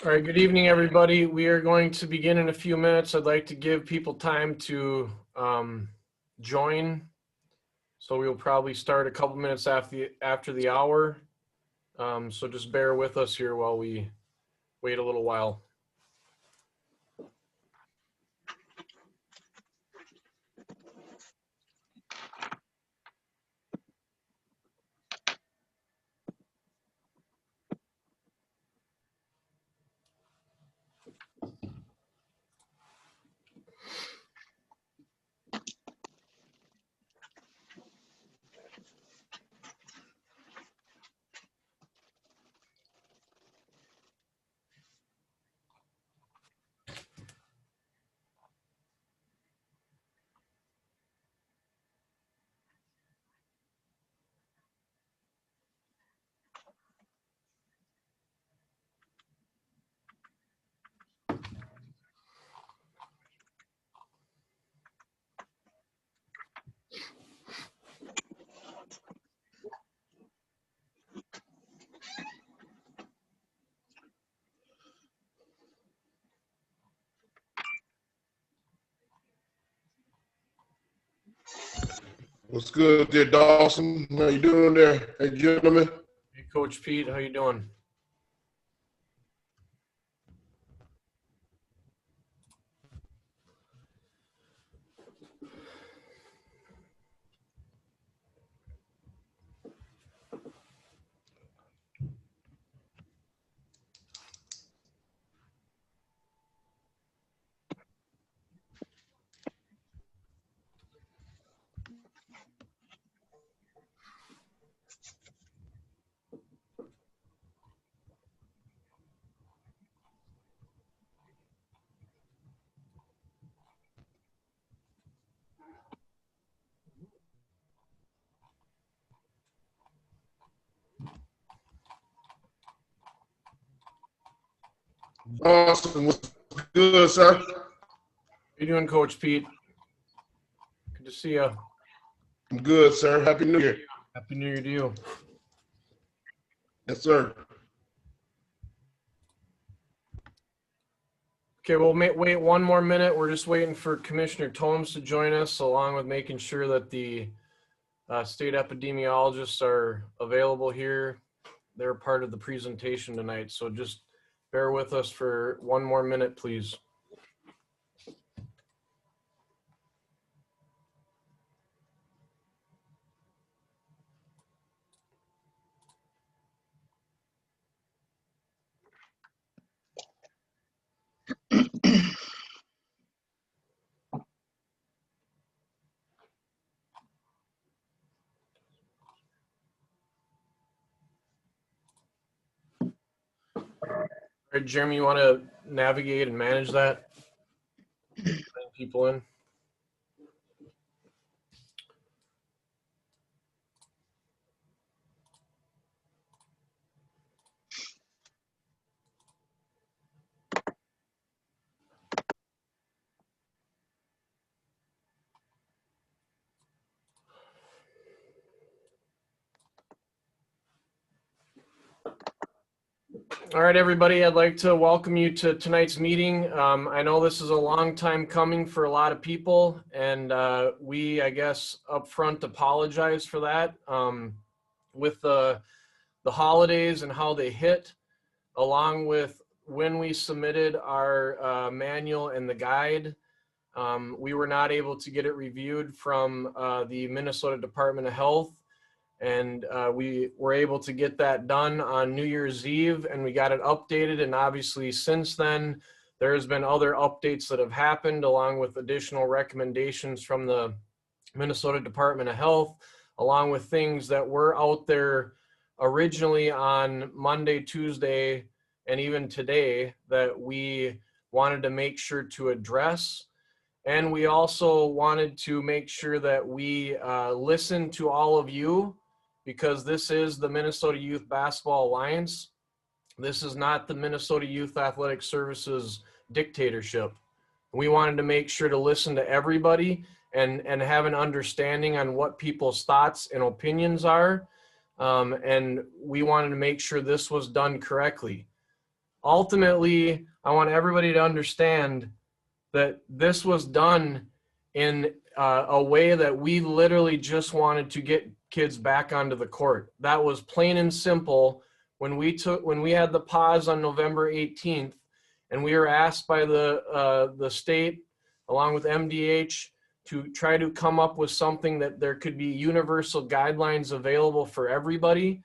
All right, good evening, everybody. We are going to begin in a few minutes. I'd like to give people time to join. So we'll probably start a couple minutes after the hour. So just bear with us here while we wait a little while. What's good there, Dawson? How you doing there, hey, gentlemen? Hey, Coach Pete, how you doing? Dawson, what's good, sir? How you doing, Coach Pete? Good to see you. I'm good, sir. Happy New Year. Happy New Year to you. Yes, sir. Okay, we'll wait one more minute. We're just waiting for Commissioner Tomes to join us, along with making sure that the state epidemiologists are available here. They're part of the presentation tonight, so just bear with us for one more minute, please. All right, Jeremy, you want to navigate and manage that? Bring people in. All right, everybody, I'd like to welcome you to tonight's meeting. I know this is a long time coming for a lot of people, and we, I guess, up front apologize for that. With the holidays and how they hit, along with when we submitted our manual and the guide, we were not able to get it reviewed from the Minnesota Department of Health. And we were able to get that done on New Year's Eve, and we got it updated. And obviously since then, there's been other updates that have happened, along with additional recommendations from the Minnesota Department of Health, along with things that were out there originally on Monday, Tuesday, and even today that we wanted to make sure to address. And we also wanted to make sure that we listen to all of you, because this is the Minnesota Youth Basketball Alliance. This is not the Minnesota Youth Athletic Services dictatorship. We wanted to make sure to listen to everybody and have an understanding on what people's thoughts and opinions are. And we wanted to make sure this was done correctly. ultimately, I want everybody to understand that this was done in a way that we literally just wanted to get kids back onto the court. That was plain and simple. When we had the pause on November 18th, and we were asked by the state, along with MDH, to try to come up with something that there could be universal guidelines available for everybody.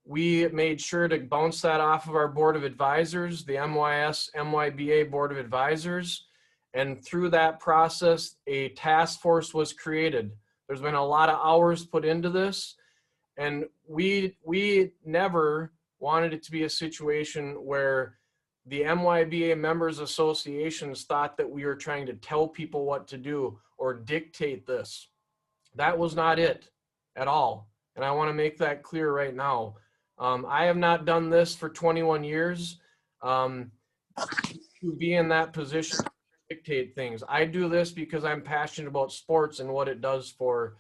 We made sure to bounce that off of our board of advisors, the MYAS, MYBA board of advisors. And through that process, a task force was created. There's been a lot of hours put into this. And we never wanted it to be a situation where the MYBA members associations thought that we were trying to tell people what to do or dictate this. That was not it at all. And I want to make that clear right now. I have not done this for 21 years to be in that position to dictate things. I do this because I'm passionate about sports and what it does for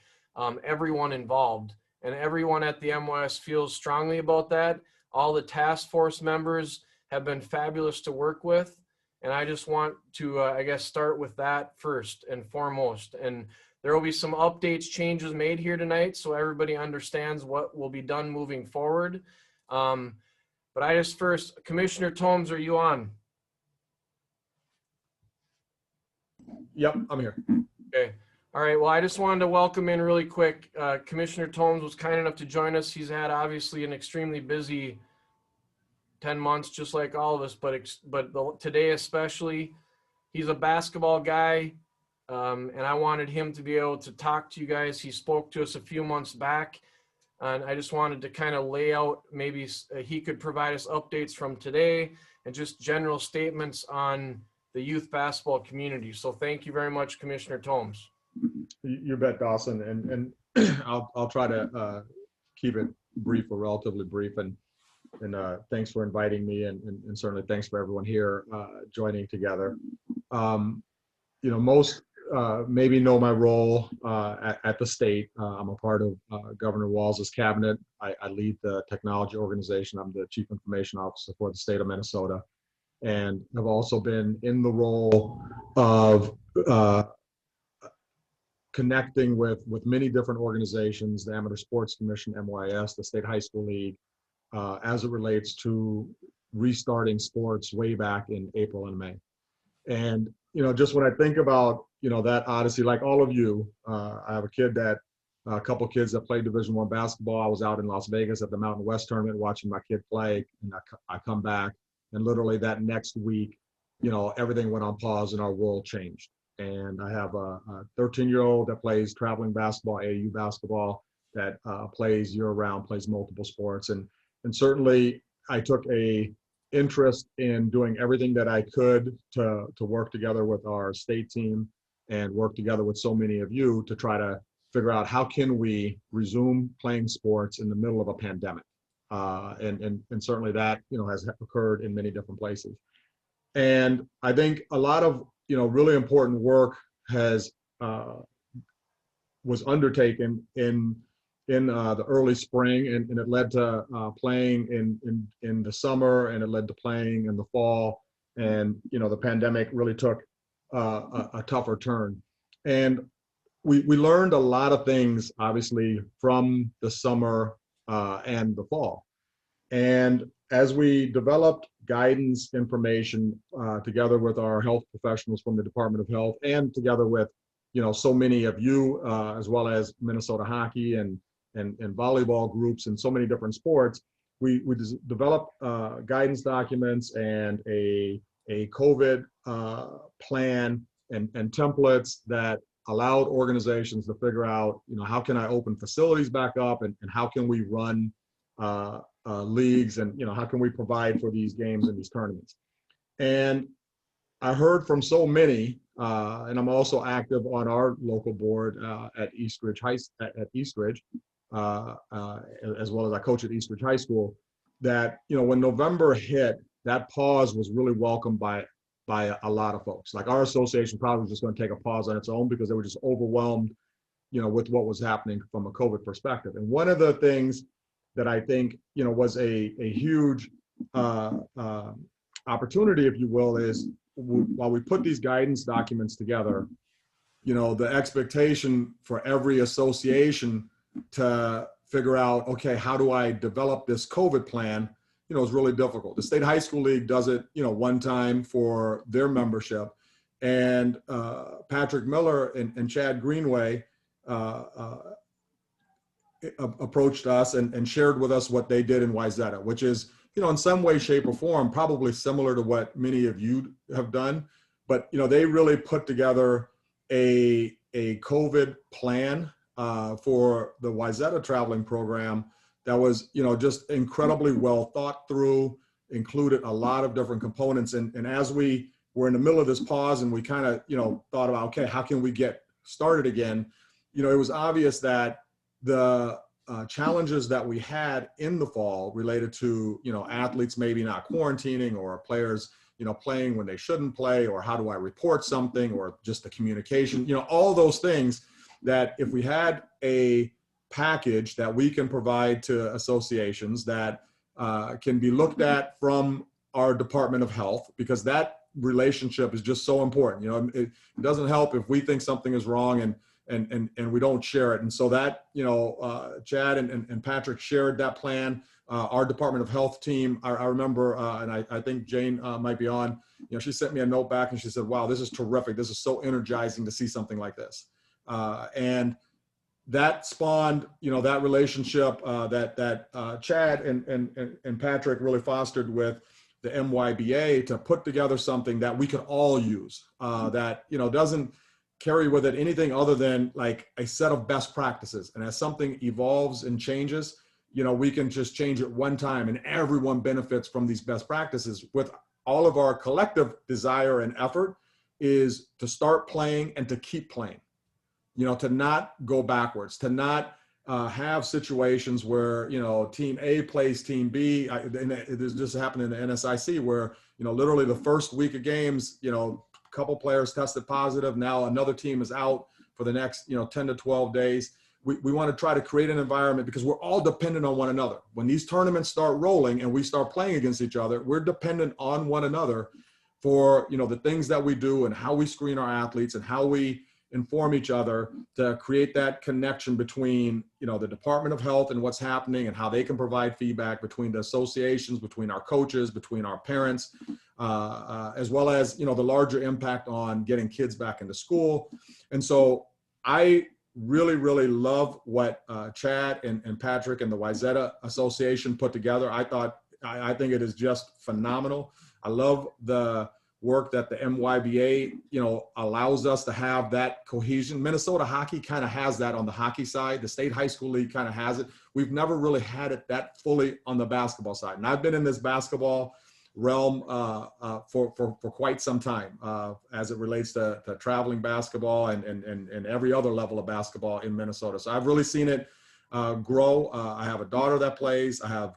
everyone involved. And everyone at the MYS feels strongly about that. All the task force members have been fabulous to work with. And I just want to, I guess, start with that first and foremost. And there will be some updates, changes made here tonight so everybody understands what will be done moving forward. But I just first, Commissioner Tomes, are you on? Yep, I'm here. Okay. All right. Well, I just wanted to welcome in really quick. Commissioner Tomes was kind enough to join us. He's had obviously an extremely busy 10 months, just like all of us, but today especially. He's a basketball guy, and I wanted him to be able to talk to you guys. He spoke to us a few months back, and I just wanted to kind of lay out, maybe he could provide us updates from today and just general statements on the youth basketball community. So thank you very much, Commissioner Tomes. You bet, Dawson, and I'll try to keep it brief or relatively brief, and thanks for inviting me, and certainly thanks for everyone here joining together. You know, most maybe know my role at the state. I'm a part of Governor Walz's cabinet. I lead the technology organization. I'm the Chief Information Officer for the state of Minnesota, and have also been in the role of connecting with many different organizations, the Amateur Sports Commission, MYS, the State High School League, as it relates to restarting sports way back in April and May. And, you know, just when I think about, you know, that odyssey, like all of you, I have a couple kids that played Division I basketball. I was out in Las Vegas at the Mountain West tournament watching my kid play, and I come back, and literally that next week, you know, everything went on pause and our world changed. And I have a 13-year-old that plays traveling basketball, AAU basketball, that plays year-round, plays multiple sports. And certainly I took a interest in doing everything that I could to work together with our state team and work together with so many of you to try to figure out how can we resume playing sports in the middle of a pandemic. And certainly that, you know, has occurred in many different places. And I think a lot of, you know, really important work was undertaken in the early spring, and it led to playing in the summer, and it led to playing in the fall. And, you know, the pandemic really took a tougher turn. And we learned a lot of things, obviously, from the summer and the fall. And as we developed guidance information together with our health professionals from the Department of Health, and together with, you know, so many of you, as well as Minnesota hockey and volleyball groups and so many different sports, we developed guidance documents and a COVID plan and templates that allowed organizations to figure out, you know, how can I open facilities back up, and how can we run leagues, and, you know, how can we provide for these games and these tournaments. And I heard from so many, and I'm also active on our local board at Eastridge as well as I coach at Eastridge High School, that, you know, when November hit, that pause was really welcomed by a lot of folks. Like, our association probably was just going to take a pause on its own because they were just overwhelmed, you know, with what was happening from a COVID perspective. And one of the things that I think, you know, was a huge opportunity, if you will, is while we put these guidance documents together, the expectation for every association to figure out, okay, how do I develop this COVID plan, is really difficult. The State High School League does it, one time for their membership. And Patrick Miller and Chad Greenway approached us and shared with us what they did in WYZETA, which is, in some way, shape, or form, probably similar to what many of you have done. But, they really put together a COVID plan for the WYZETA traveling program that was, just incredibly well thought through, included a lot of different components. And as we were in the middle of this pause and we kind of, thought about, okay, how can we get started again? It was obvious that the challenges that we had in the fall related to, athletes maybe not quarantining or players, playing when they shouldn't play, or how do I report something, or just the communication, all those things that if we had a package that we can provide to associations that can be looked at from our Department of Health, because that relationship is just so important. It doesn't help if we think something is wrong and we don't share it. And so that, Chad and Patrick shared that plan. Our Department of Health team, I remember, and I think Jayne might be on, she sent me a note back and she said, wow, this is terrific. This is so energizing to see something like this. And that spawned, that relationship that Chad and Patrick really fostered with the MYBA to put together something that we could all use, that, doesn't carry with it anything other than like a set of best practices. And as something evolves and changes, we can just change it one time and everyone benefits from these best practices. With all of our collective desire and effort is to start playing and to keep playing, to not go backwards, to not have situations where, team A plays team B. This just happened in the NSIC where, literally the first week of games, a couple players tested positive. Now another team is out for the next, 10 to 12 days. We want to try to create an environment because we're all dependent on one another. When these tournaments start rolling and we start playing against each other, we're dependent on one another for, the things that we do and how we screen our athletes and how we inform each other to create that connection between, the Department of Health and what's happening and how they can provide feedback between the associations, between our coaches, between our parents, as well as, the larger impact on getting kids back into school. And so I really, really love what Chad and Patrick and the WYZETA Association put together. I think it is just phenomenal. I love the work that the MYBA, allows us to have that cohesion. Minnesota hockey kind of has that on the hockey side. The State High School League kind of has it. We've never really had it that fully on the basketball side. And I've been in this basketball realm for quite some time as it relates to traveling basketball and every other level of basketball in Minnesota. So I've really seen it grow. I have a daughter that plays. I have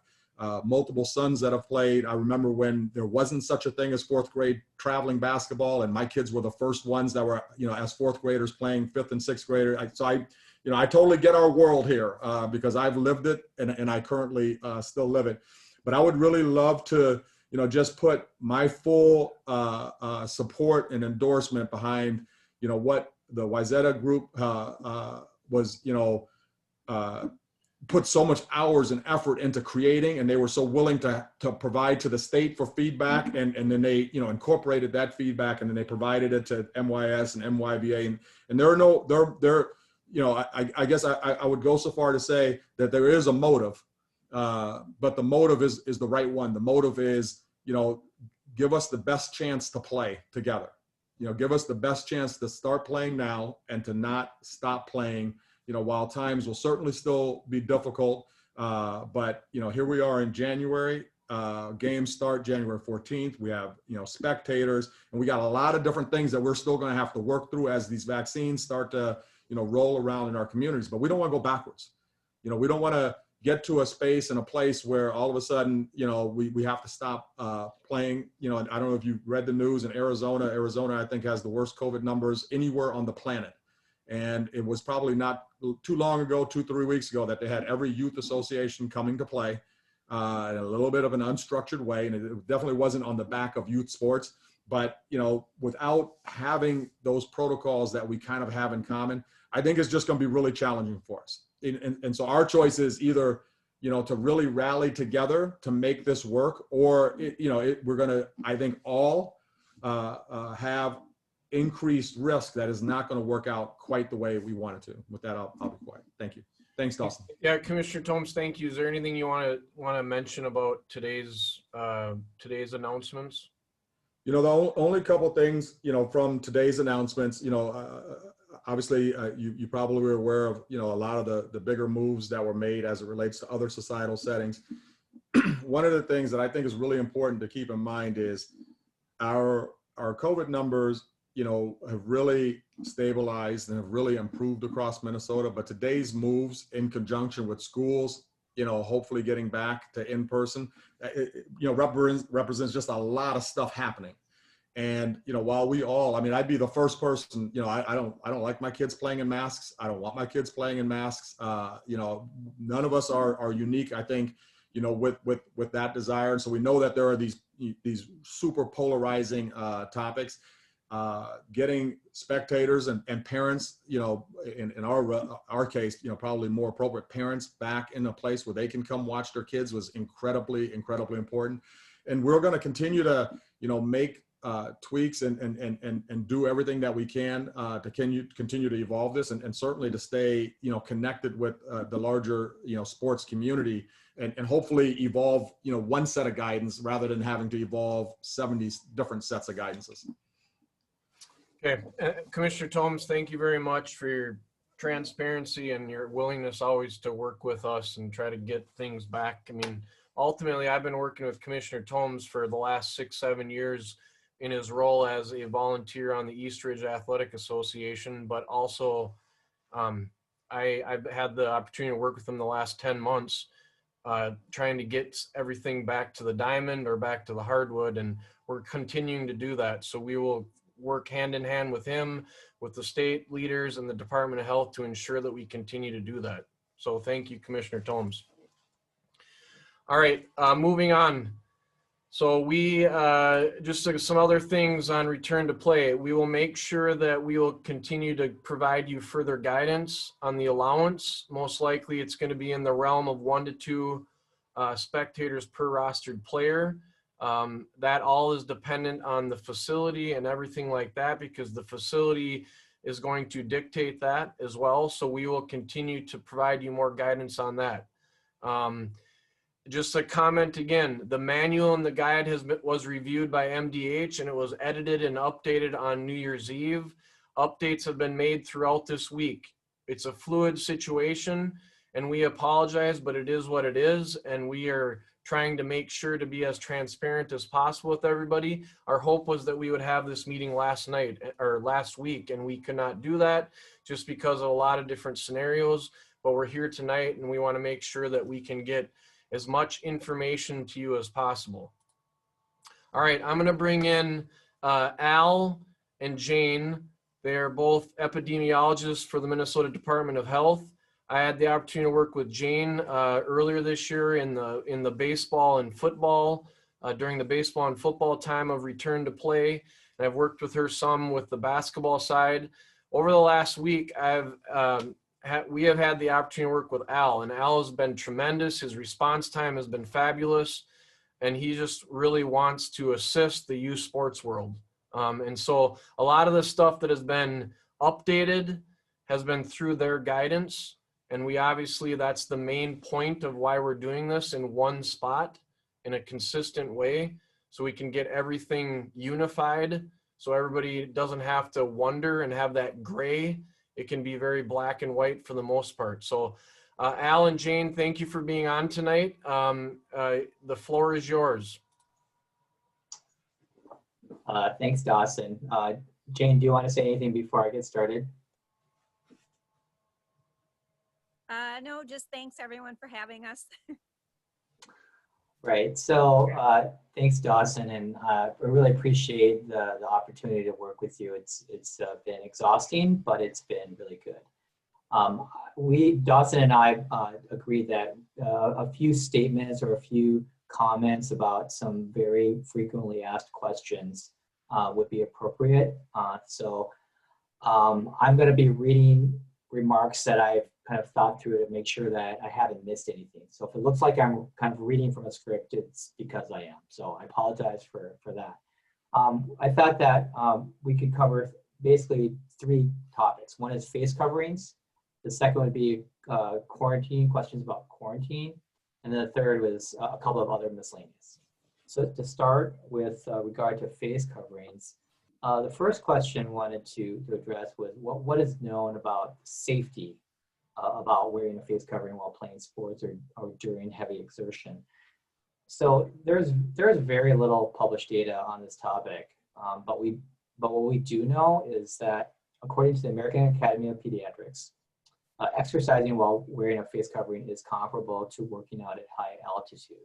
multiple sons that have played. I remember when there wasn't such a thing as fourth grade traveling basketball, and my kids were the first ones that were, as fourth graders playing fifth and sixth grader. I totally get our world here because I've lived it and I currently still live it. But I would really love to, just put my full support and endorsement behind, what the WYZETA group was, put so much hours and effort into creating, and they were so willing to provide to the state for feedback, and then they, incorporated that feedback, and then they provided it to MYAS and MYBA, and I guess I would go so far to say that there is a motive, but the motive is the right one. The motive is, give us the best chance to play together, give us the best chance to start playing now and to not stop playing, while times will certainly still be difficult, but, here we are in January, games start January 14th. We have, spectators, and we got a lot of different things that we're still going to have to work through as these vaccines start to, roll around in our communities, but we don't want to go backwards. We don't want to get to a space and a place where all of a sudden, we have to stop playing. I don't know if you've read the news in Arizona. Arizona, I think, has the worst COVID numbers anywhere on the planet. And it was probably not too long ago, 2-3 weeks ago, that they had every youth association coming to play. in a little bit of an unstructured way, and it definitely wasn't on the back of youth sports. But, you know, without having those protocols that we kind of have in common, I think it's just going to be really challenging for us. And so our choice is either, you know, to really rally together to make this work, or, we're going to, I think, all have increased risk that is not going to work out quite the way we want it to. With that, I'll be quiet. Thank you. Thanks, Dawson. Yeah, Commissioner Thomas, thank you. Is there anything you want to mention about today's announcements? You know, the only couple things, you know, from today's announcements, you know, obviously you probably were aware of, you know, a lot of the bigger moves that were made as it relates to other societal settings. One of the things that I think is really important to keep in mind is our COVID numbers, you know, have really stabilized and have really improved across Minnesota. But today's moves, in conjunction with schools, you know, hopefully getting back to in-person, represents just a lot of stuff happening. And, you know, while we all, I mean, I'd be the first person, you know, I don't like my kids playing in masks. I don't want my kids playing in masks. You know, none of us are unique, I think, you know, with that desire. And so we know that there are these super polarizing topics. Getting spectators and parents, you know, in our case, you know, probably more appropriate, parents back in a place where they can come watch their kids was incredibly important. And we're going to continue to, you know, make tweaks and do everything that we can to continue to evolve this, and certainly to stay, you know, connected with the larger, you know, sports community, and hopefully evolve, you know, one set of guidance rather than having to evolve 70 different sets of guidances. Okay, Commissioner Thomas, thank you very much for your transparency and your willingness always to work with us and try to get things back. I mean, ultimately, I've been working with Commissioner Thomas for the last 6-7 years in his role as a volunteer on the East Ridge Athletic Association, but also I've had the opportunity to work with him the last 10 months, trying to get everything back to the diamond or back to the hardwood, and we're continuing to do that. So we will work hand in hand with him, with the state leaders and the Department of Health to ensure that we continue to do that. So thank you, Commissioner Thomas. All right, moving on. So we, just some other things on return to play. We will make sure that we will continue to provide you further guidance on the allowance. Most likely it's going to be in the realm of 1 to 2 spectators per rostered player. That all is dependent on the facility and everything like that, because the facility is going to dictate that as well. So we will continue to provide you more guidance on that. Just a comment again, the manual and the guide was reviewed by MDH, and it was edited and updated on New Year's Eve. Updates have been made throughout this week. It's a fluid situation, and we apologize, but it is what it is, and we are trying to make sure to be as transparent as possible with everybody. Our hope was that we would have this meeting last week, and we could not do that just because of a lot of different scenarios, but we're here tonight, and we want to make sure that we can get as much information to you as possible. All right, I'm going to bring in Al and Jayne. They are both epidemiologists for the Minnesota Department of Health. I had the opportunity to work with Jayne earlier this year in the baseball and football, during the baseball and football time of return to play. And I've worked with her some with the basketball side. Over the last week, we have had the opportunity to work with Al, and Al has been tremendous. His response time has been fabulous, and he just really wants to assist the youth sports world. And so a lot of the stuff that has been updated has been through their guidance, and we obviously, that's the main point of why we're doing this in one spot in a consistent way, so we can get everything unified, so everybody doesn't have to wonder and have that gray. It can be very black and white for the most part. So Al and Jayne, thank you for being on tonight. The floor is yours. Thanks, Dawson. Jayne, do you want to say anything before I get started? No, just thanks everyone for having us. Right. So thanks, Dawson, and I really appreciate the opportunity to work with you. It's been exhausting, but it's been really good. Dawson and I agreed that a few statements or a few comments about some very frequently asked questions would be appropriate. So I'm going to be reading remarks that I've kind of thought through to make sure that I haven't missed anything. So if it looks like I'm kind of reading from a script, it's because I am. So I apologize for that. I thought that we could cover basically 3 topics. One is face coverings. The second would be quarantine, questions about quarantine. And then the third was a couple of other miscellaneous. So to start with regard to face coverings, the first question I wanted to address was what is known about safety about wearing a face covering while playing sports or during heavy exertion. So there's very little published data on this topic, but what we do know is that according to the American Academy of Pediatrics, exercising while wearing a face covering is comparable to working out at high altitude.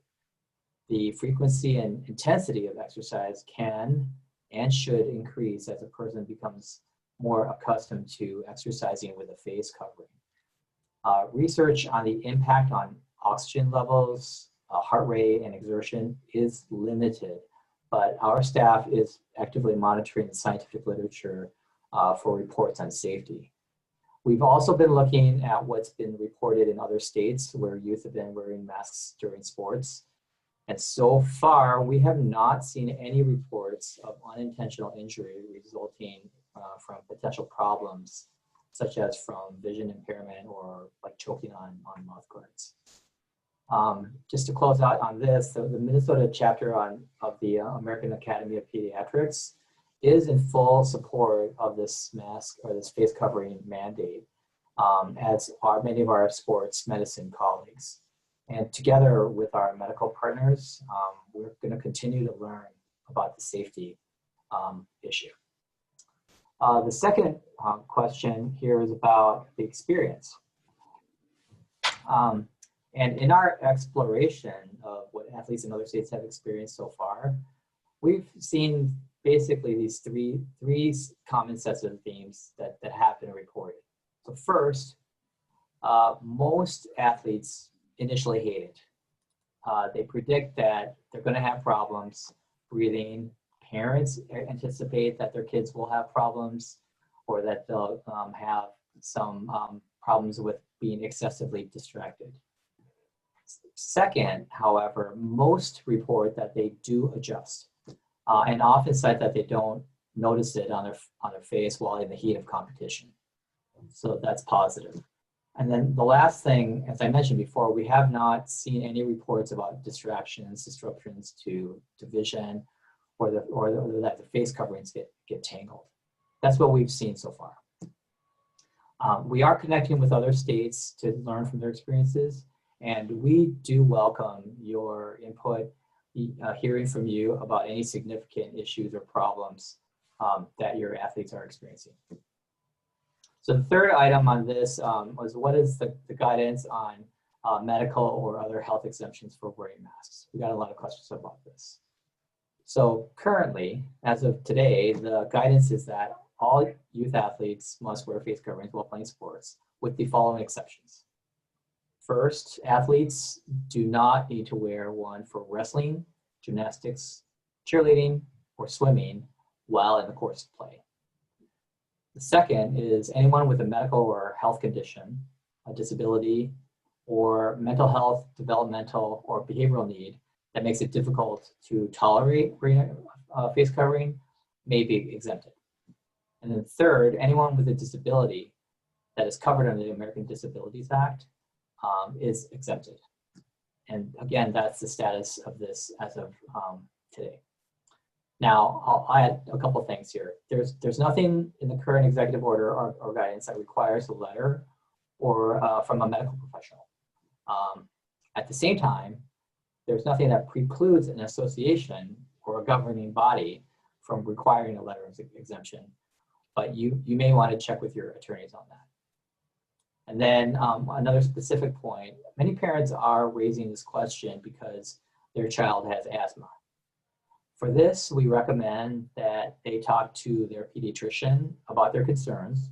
The frequency and intensity of exercise can and should increase as a person becomes more accustomed to exercising with a face covering. Research on the impact on oxygen levels, heart rate, and exertion is limited, but our staff is actively monitoring the scientific literature for reports on safety. We've also been looking at what's been reported in other states where youth have been wearing masks during sports. And so far, we have not seen any reports of unintentional injury resulting from potential problems, such as from vision impairment or like choking on mouth guards. Just to close out on this, the Minnesota chapter of the American Academy of Pediatrics is in full support of this mask or this face covering mandate, as are many of our sports medicine colleagues. And together with our medical partners, we're going to continue to learn about the safety issue. The second question here is about the experience. And in our exploration of what athletes in other states have experienced so far, we've seen basically these three common sets of themes that have been reported. So first, most athletes initially hate it. They predict that they're going to have problems breathing. Parents anticipate that their kids will have problems or that they'll have some problems with being excessively distracted. Second, however, most report that they do adjust and often cite that they don't notice it on their face while in the heat of competition. So that's positive. And then the last thing, as I mentioned before, we have not seen any reports about distractions, disruptions to vision, or that the face coverings get tangled. That's what we've seen so far. We are connecting with other states to learn from their experiences, and we do welcome your input, hearing from you about any significant issues or problems that your athletes are experiencing. So the third item on this was what is the guidance on medical or other health exemptions for wearing masks? We got a lot of questions about this. So currently, as of today, the guidance is that all youth athletes must wear face coverings while playing sports, with the following exceptions. First, athletes do not need to wear one for wrestling, gymnastics, cheerleading, or swimming while in the course of play. The second is anyone with a medical or health condition, a disability, or mental health, developmental, or behavioral need that makes it difficult to tolerate face covering may be exempted. And then third, anyone with a disability that is covered under the American Disabilities Act is exempted. And again, that's the status of this as of today. Now, I'll add a couple things here. There's nothing in the current executive order or guidance that requires a letter or from a medical professional. At the same time, there's nothing that precludes an association or a governing body from requiring a letter of exemption, but you may want to check with your attorneys on that. And then another specific point, many parents are raising this question because their child has asthma. For this, we recommend that they talk to their pediatrician about their concerns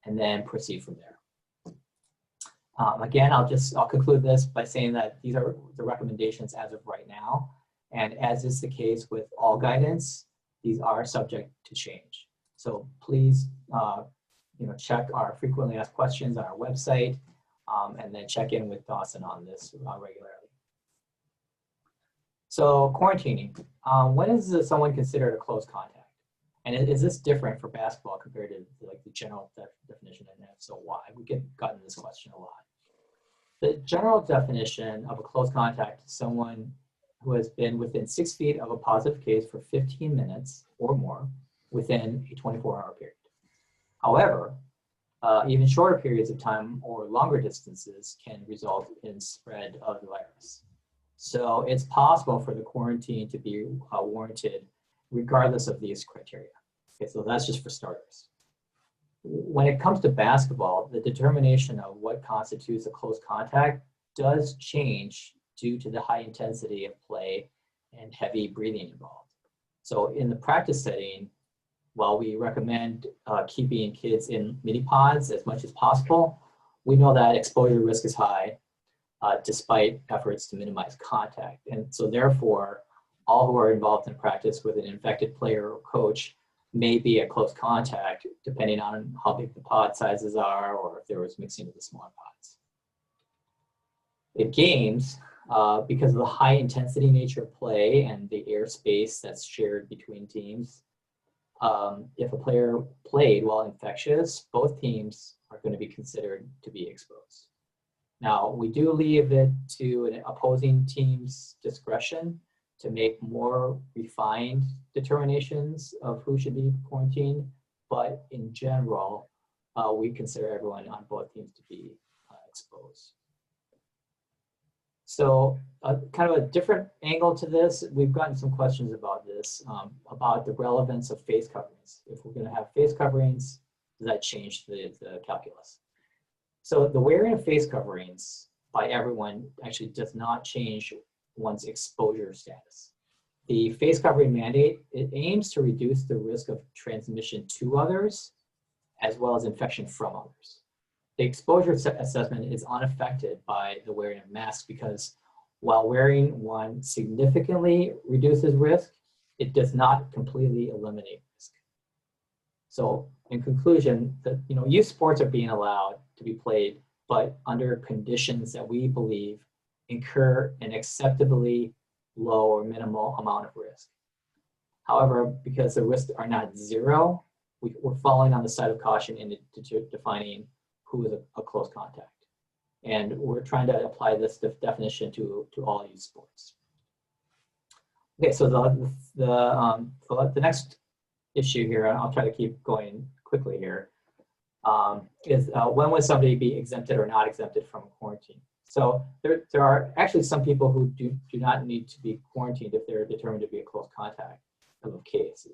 and then proceed from there. Again, I'll conclude this by saying that these are the recommendations as of right now. And as is the case with all guidance, these are subject to change. So please, check our frequently asked questions on our website, and then check in with Dawson on this regularly. So quarantining, when is someone considered a close contact? And is this different for basketball compared to like the general definition, and if so, why? We get gotten this question a lot. The general definition of a close contact is someone who has been within 6 feet of a positive case for 15 minutes or more within a 24-hour period. However, even shorter periods of time or longer distances can result in spread of the virus. So it's possible for the quarantine to be warranted regardless of these criteria. Okay, so that's just for starters. When it comes to basketball, the determination of what constitutes a close contact does change due to the high intensity of play and heavy breathing involved. So in the practice setting, while we recommend keeping kids in mini pods as much as possible, we know that exposure risk is high despite efforts to minimize contact. And so therefore, all who are involved in practice with an infected player or coach may be at close contact, depending on how big the pod sizes are or if there was mixing of the smaller pods. In games, because of the high intensity nature of play and the airspace that's shared between teams, if a player played while infectious, both teams are going to be considered to be exposed. Now, we do leave it to an opposing team's discretion to make more refined determinations of who should be quarantined, but in general, we consider everyone on both teams to be exposed. So kind of a different angle to this, we've gotten some questions about this, about the relevance of face coverings. If we're gonna have face coverings, does that change the calculus? So the wearing of face coverings by everyone actually does not change one's exposure status. The face covering mandate, it aims to reduce the risk of transmission to others, as well as infection from others. The exposure assessment is unaffected by the wearing of masks because while wearing one significantly reduces risk, it does not completely eliminate risk. So in conclusion, youth sports are being allowed to be played, but under conditions that we believe incur an acceptably low or minimal amount of risk. However, because the risks are not zero, we're falling on the side of caution in defining who is a close contact. And we're trying to apply this definition to all youth sports. Okay, so the next issue here, and I'll try to keep going quickly here, is when would somebody be exempted or not exempted from quarantine? So there are actually some people who do not need to be quarantined if they're determined to be a close contact of a case.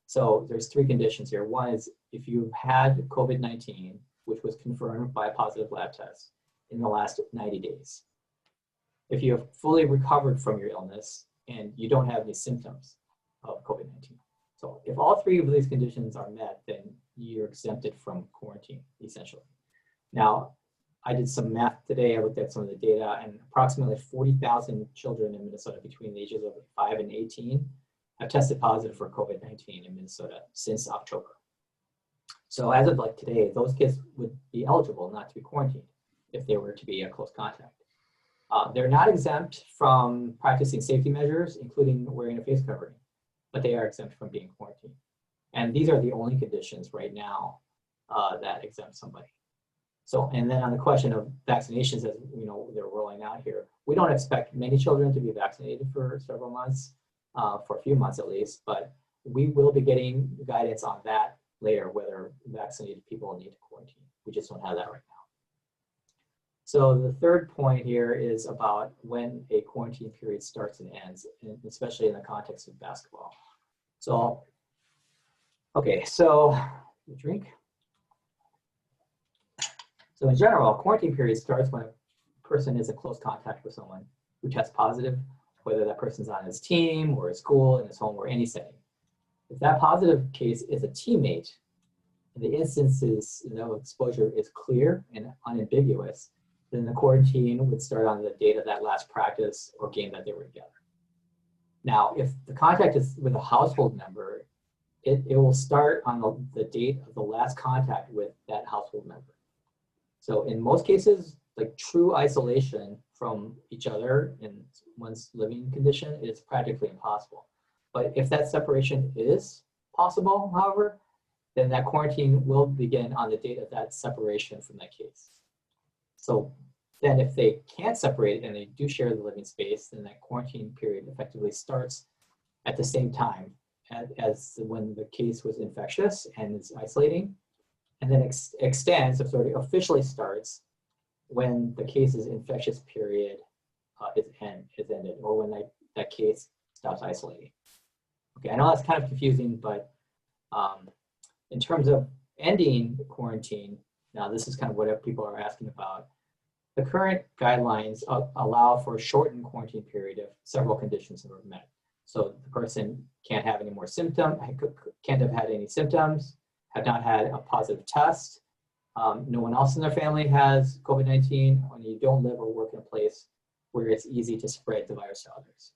So there's 3 conditions here. One is if you've had COVID-19, which was confirmed by a positive lab test in the last 90 days. If you have fully recovered from your illness and you don't have any symptoms of COVID-19. So if all 3 of these conditions are met, then you're exempted from quarantine, essentially. Now, I did some math today. I looked at some of the data, and approximately 40,000 children in Minnesota between the ages of 5 and 18 have tested positive for COVID-19 in Minnesota since October. So as of like today, those kids would be eligible not to be quarantined if they were to be a close contact. They're not exempt from practicing safety measures, including wearing a face covering, but they are exempt from being quarantined. And these are the only conditions right now that exempt somebody. So, and then on the question of vaccinations, as they're rolling out here, we don't expect many children to be vaccinated for several months, for a few months at least, but we will be getting guidance on that later, whether vaccinated people need to quarantine. We just don't have that right now. So the third point here is about when a quarantine period starts and ends, and especially in the context of basketball. So, okay, so drink. So in general, a quarantine period starts when a person is in close contact with someone who tests positive, whether that person's on his team or his school, in his home, or any setting. If that positive case is a teammate, and the instances of exposure is clear and unambiguous, then the quarantine would start on the date of that last practice or game that they were together. Now, if the contact is with a household member, it will start on the date of the last contact with that household member. So in most cases, like true isolation from each other in one's living condition is practically impossible. But if that separation is possible, however, then that quarantine will begin on the date of that separation from that case. So then if they can't separate and they do share the living space, then that quarantine period effectively starts at the same time as when the case was infectious and is isolating, and then extends, so sort of officially starts when the case's infectious period is ended, or when that case stops isolating. Okay, I know that's kind of confusing, but in terms of ending the quarantine, now this is kind of what people are asking about. The current guidelines allow for a shortened quarantine period if several conditions are met. So the person can't have any more symptoms, can't have had any symptoms, have not had a positive test, no one else in their family has COVID-19, and you don't live or work in a place where it's easy to spread the virus to others.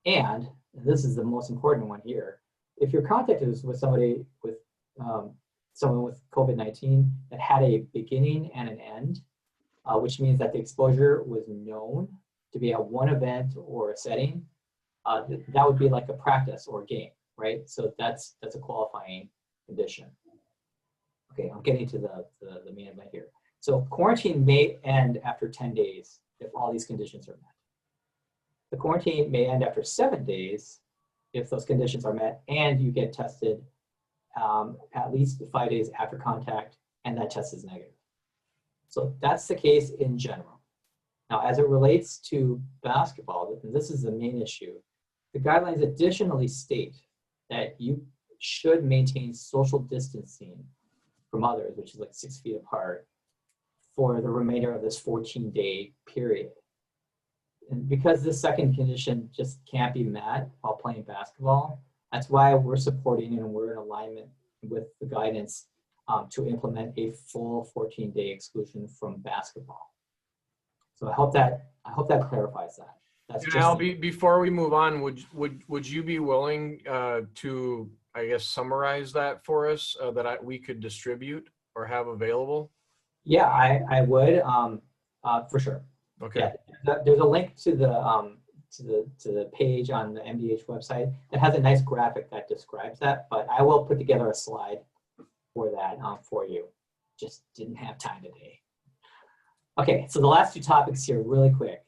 And this is the most important one here. If your contact is with somebody with someone with COVID-19 that had a beginning and an end, which means that the exposure was known to be at one event or a setting, that would be like a practice or a game, right? So that's a qualifying condition. Okay, I'm getting to the main event here. So quarantine may end after 10 days if all these conditions are met. The quarantine may end after 7 days if those conditions are met and you get tested at least 5 days after contact and that test is negative. So that's the case in general. Now, as it relates to basketball, and this is the main issue, the guidelines additionally state that you should maintain social distancing from others, which is like 6 feet apart, for the remainder of this 14-day period. And because this second condition just can't be met while playing basketball, that's why we're supporting and we're in alignment with the guidance to implement a full 14-day exclusion from basketball. So I hope that clarifies that. That's just Al, before we move on, would you be willing to, I guess, summarize that for us that we could distribute or have available? Yeah, I would for sure. Okay. Yeah, there's a link to the page on the MDH website that has a nice graphic that describes that, but I will put together a slide for that for you. Just didn't have time today. Okay, so the last two topics here really quick.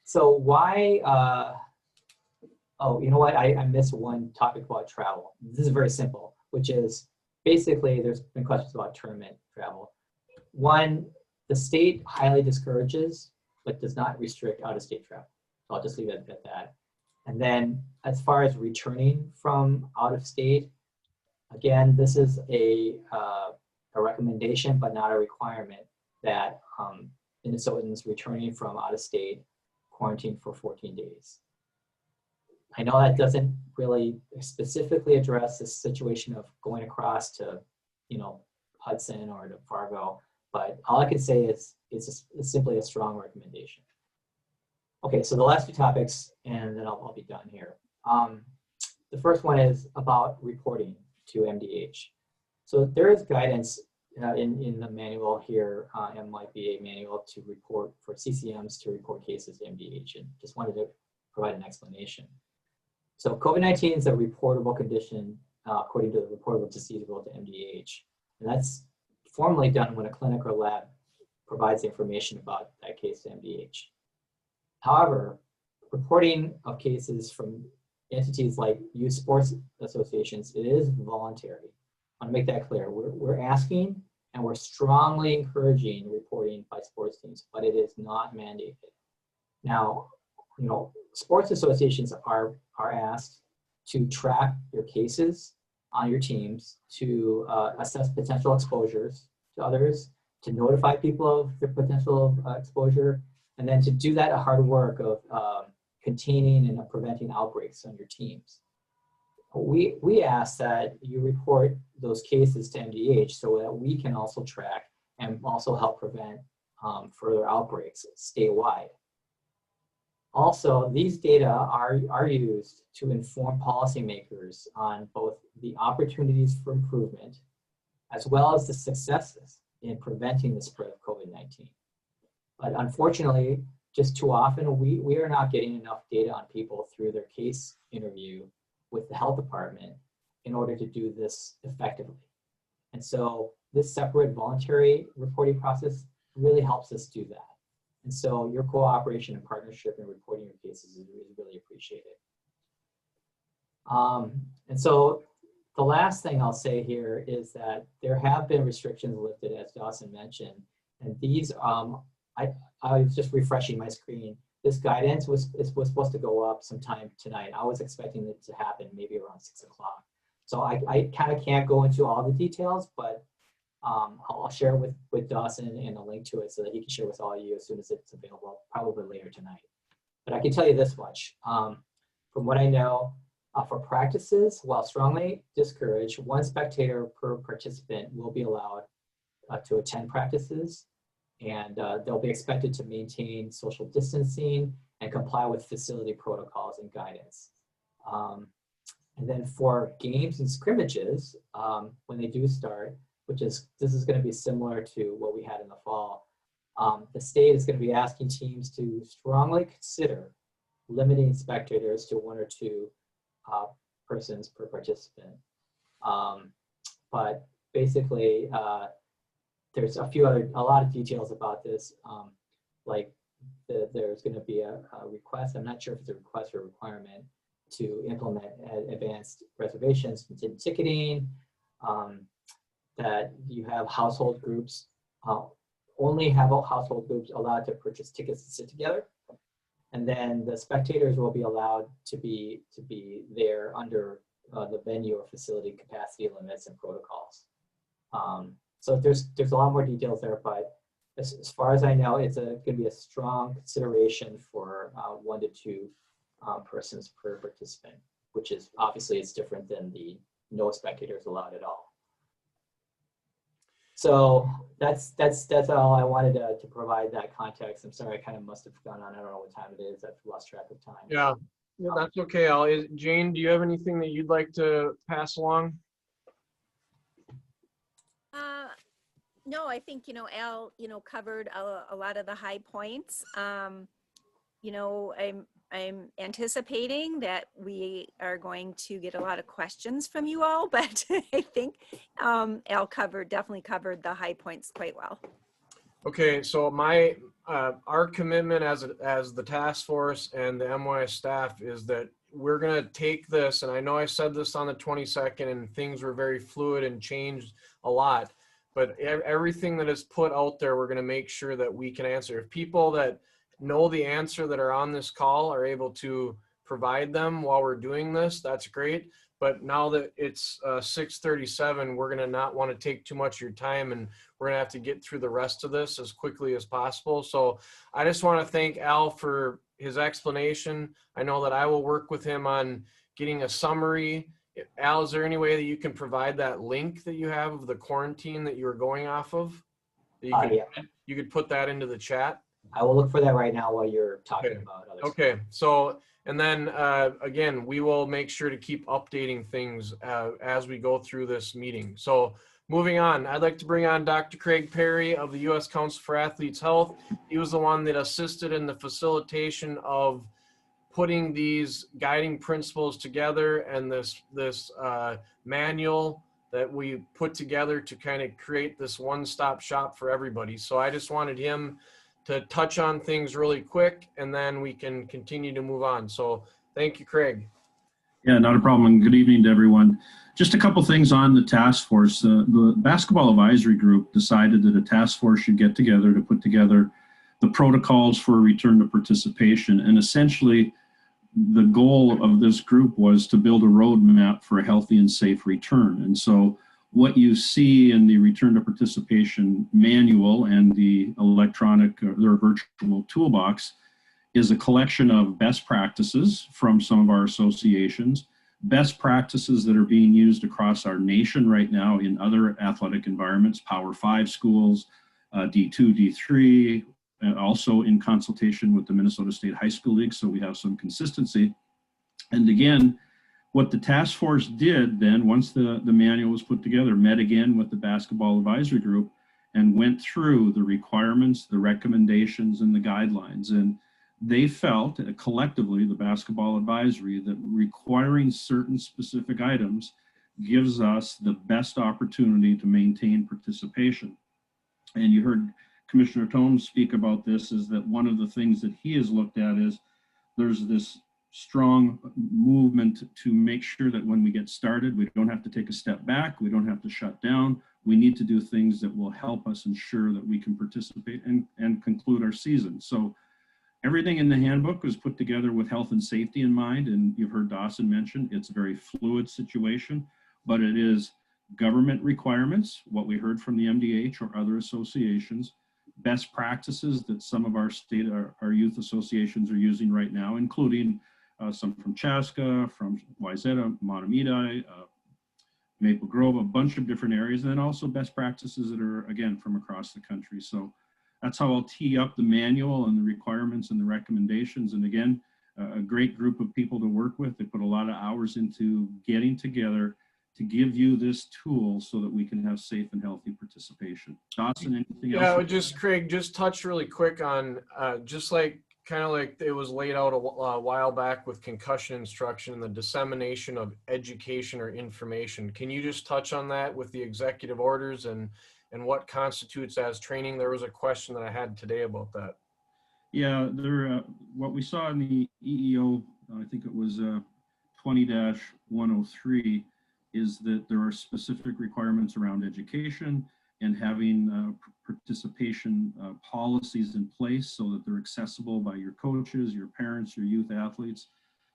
So why, oh, you know what? I missed one topic about travel. This is very simple, which is basically there's been questions about tournament travel. One, the state highly discourages, but does not restrict out-of-state travel. So I'll just leave it at that. And then as far as returning from out-of-state, again, this is a recommendation, but not a requirement that Minnesotans returning from out-of-state quarantine for 14 days. I know that doesn't really specifically address the situation of going across to, Hudson or to Fargo, but all I can say is it's simply a strong recommendation. Okay, so the last two topics, and then I'll be done here. The first one is about reporting to MDH. So there is guidance in the manual here, MYBA manual, to report for CCMs to report cases to MDH, and just wanted to provide an explanation. So COVID-19 is a reportable condition according to the reportable disease rule to MDH, and that's formally done when a clinic or lab provides information about that case to MDH. However, reporting of cases from entities like youth sports associations, it is voluntary. I want to make that clear. We're asking and we're strongly encouraging reporting by sports teams, but it is not mandated. Now, sports associations are asked to track your cases on your teams, to assess potential exposures to others, to notify people of their potential exposure, and then to do that hard work of containing and preventing outbreaks on your teams. We ask that you report those cases to MDH so that we can also track and also help prevent further outbreaks statewide. Also, these data are used to inform policymakers on both the opportunities for improvement as well as the successes in preventing the spread of COVID-19. But unfortunately, just too often, we are not getting enough data on people through their case interview with the health department in order to do this effectively. And so this separate voluntary reporting process really helps us do that. And so your cooperation and partnership in reporting your cases is really appreciated. And so the last thing I'll say here is that there have been restrictions lifted, as Dawson mentioned, and these, I was just refreshing my screen. This guidance was supposed to go up sometime tonight. I was expecting it to happen maybe around 6 o'clock. So I kind of can't go into all the details, but I'll share with Dawson and a link to it so that he can share with all of you as soon as it's available, probably later tonight. But I can tell you this much. From what I know, for practices, while strongly discouraged, 1 spectator per participant will be allowed to attend practices, and they'll be expected to maintain social distancing and comply with facility protocols and guidance. And then for games and scrimmages, when they do start, this is going to be similar to what we had in the fall, the state is going to be asking teams to strongly consider limiting spectators to 1 or 2 persons per participant. But basically, there's a lot of details about this, like there's going to be a request. I'm not sure if it's a request or a requirement to implement advanced reservations and ticketing, that you have household groups, only have household groups allowed to purchase tickets to sit together. And then the spectators will be allowed to be there under the venue or facility capacity limits and protocols. So there's a lot more details there, but as far as I know, it's going to be a strong consideration for 1 to 2 persons per participant, which is obviously it's different than the no spectators allowed at all. So that's all I wanted to provide that context. I'm sorry, I kind of must have gone on. I don't know what time it is. I've lost track of time. Yeah, that's okay, Al. Jayne, do you have anything that you'd like to pass along? No, I think, Al, covered a lot of the high points. I'm anticipating that we are going to get a lot of questions from you all, but I think Al definitely covered the high points quite well. Okay, so our commitment as the task force and the MYAS staff is that we're going to take this, and I know I said this on the 22nd and things were very fluid and changed a lot, but everything that is put out there, we're going to make sure that we can answer. If people that know the answer that are on this call are able to provide them while we're doing this, that's great. But now that it's 6:37, we're going to not want to take too much of your time, and we're going to have to get through the rest of this as quickly as possible. So I just want to thank Al for his explanation. I know that I will work with him on getting a summary. Al, is there any way that you can provide that link that you have of the quarantine that you were going off of? Yeah. You could put that into the chat. I will look for that right now while you're talking about other stuff. Okay, so, and then again, we will make sure to keep updating things as we go through this meeting. So moving on, I'd like to bring on Dr. Craig Perry of the U.S. Council for Athletes Health. He was the one that assisted in the facilitation of putting these guiding principles together and this manual that we put together to kind of create this one-stop shop for everybody. So I just wanted him to touch on things really quick, and then we can continue to move on. So thank you, Craig. Yeah, not a problem. And good evening to everyone. Just a couple things on the task force. The basketball advisory group decided that a task force should get together to put together the protocols for return to participation. And essentially, the goal of this group was to build a roadmap for a healthy and safe return. And so what you see in the return to participation manual and the electronic or virtual toolbox is a collection of best practices from some of our associations, best practices that are being used across our nation right now in other athletic environments, Power 5 schools, D2, D3, also in consultation with the Minnesota State High School League, so we have some consistency. And again, what the task force did then, once the manual was put together, met again with the basketball advisory group and went through the requirements, the recommendations, and the guidelines. And they felt collectively, the basketball advisory, that requiring certain specific items gives us the best opportunity to maintain participation. And you heard Commissioner Tome speak about this, is that one of the things that he has looked at is there's this strong movement to make sure that when we get started, we don't have to take a step back, we don't have to shut down. We need to do things that will help us ensure that we can participate and conclude our season. So everything in the handbook was put together with health and safety in mind, and you've heard Dawson mention it's a very fluid situation, but it is government requirements, what we heard from the MDH or other associations, best practices that some of our our youth associations are using right now, including some from Chaska, from Wayzata, Matamidi, Maple Grove, a bunch of different areas, and then also best practices that are, again, from across the country. So that's how I'll tee up the manual and the requirements and the recommendations. And again, a great group of people to work with. They put a lot of hours into getting together to give you this tool so that we can have safe and healthy participation. Dawson, anything else? Yeah, just Craig, just touch really quick on just like kind of like it was laid out a while back with concussion instruction and the dissemination of education or information. Can you just touch on that with the executive orders and what constitutes as training? There was a question that I had today about that. Yeah, what we saw in the EEO, I think it was 20-103, is that there are specific requirements around education and having participation policies in place so that they're accessible by your coaches, your parents, your youth athletes.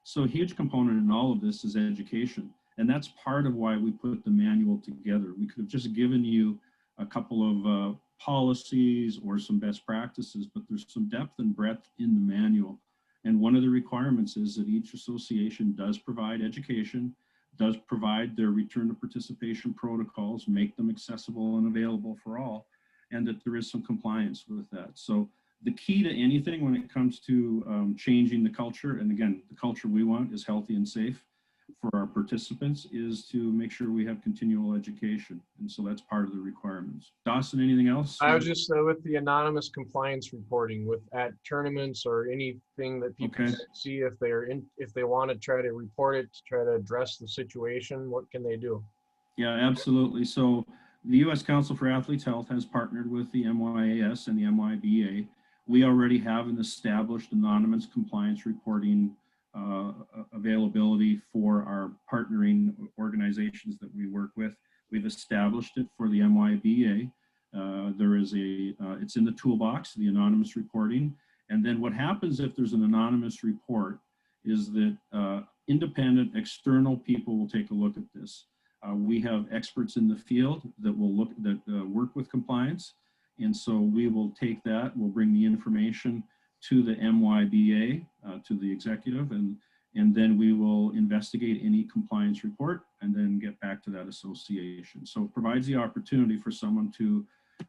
So a huge component in all of this is education. And that's part of why we put the manual together. We could have just given you a couple of policies or some best practices, but there's some depth and breadth in the manual. And one of the requirements is that each association does provide education, does provide their return to participation protocols, make them accessible and available for all, and that there is some compliance with that. So the key to anything when it comes to changing the culture, and again, the culture we want is healthy and safe for our participants, is to make sure we have continual education. And so that's part of the requirements. Dawson, anything else? I was just with the anonymous compliance reporting at tournaments or anything that people can see if they want to try to report it, to try to address the situation, what can they do? Yeah, absolutely. So the U.S. Council for Athletes Health has partnered with the MYAS and the MYBA. We already have an established anonymous compliance reporting availability for our partnering organizations that we work with. We've established it for the MYBA. It's in the toolbox, the anonymous reporting. And then what happens if there's an anonymous report is that independent external people will take a look at this. We have experts in the field that will work with compliance. And so we will take that, we'll bring the information to the MYBA, to the executive, and then we will investigate any compliance report and then get back to that association. So it provides the opportunity for someone to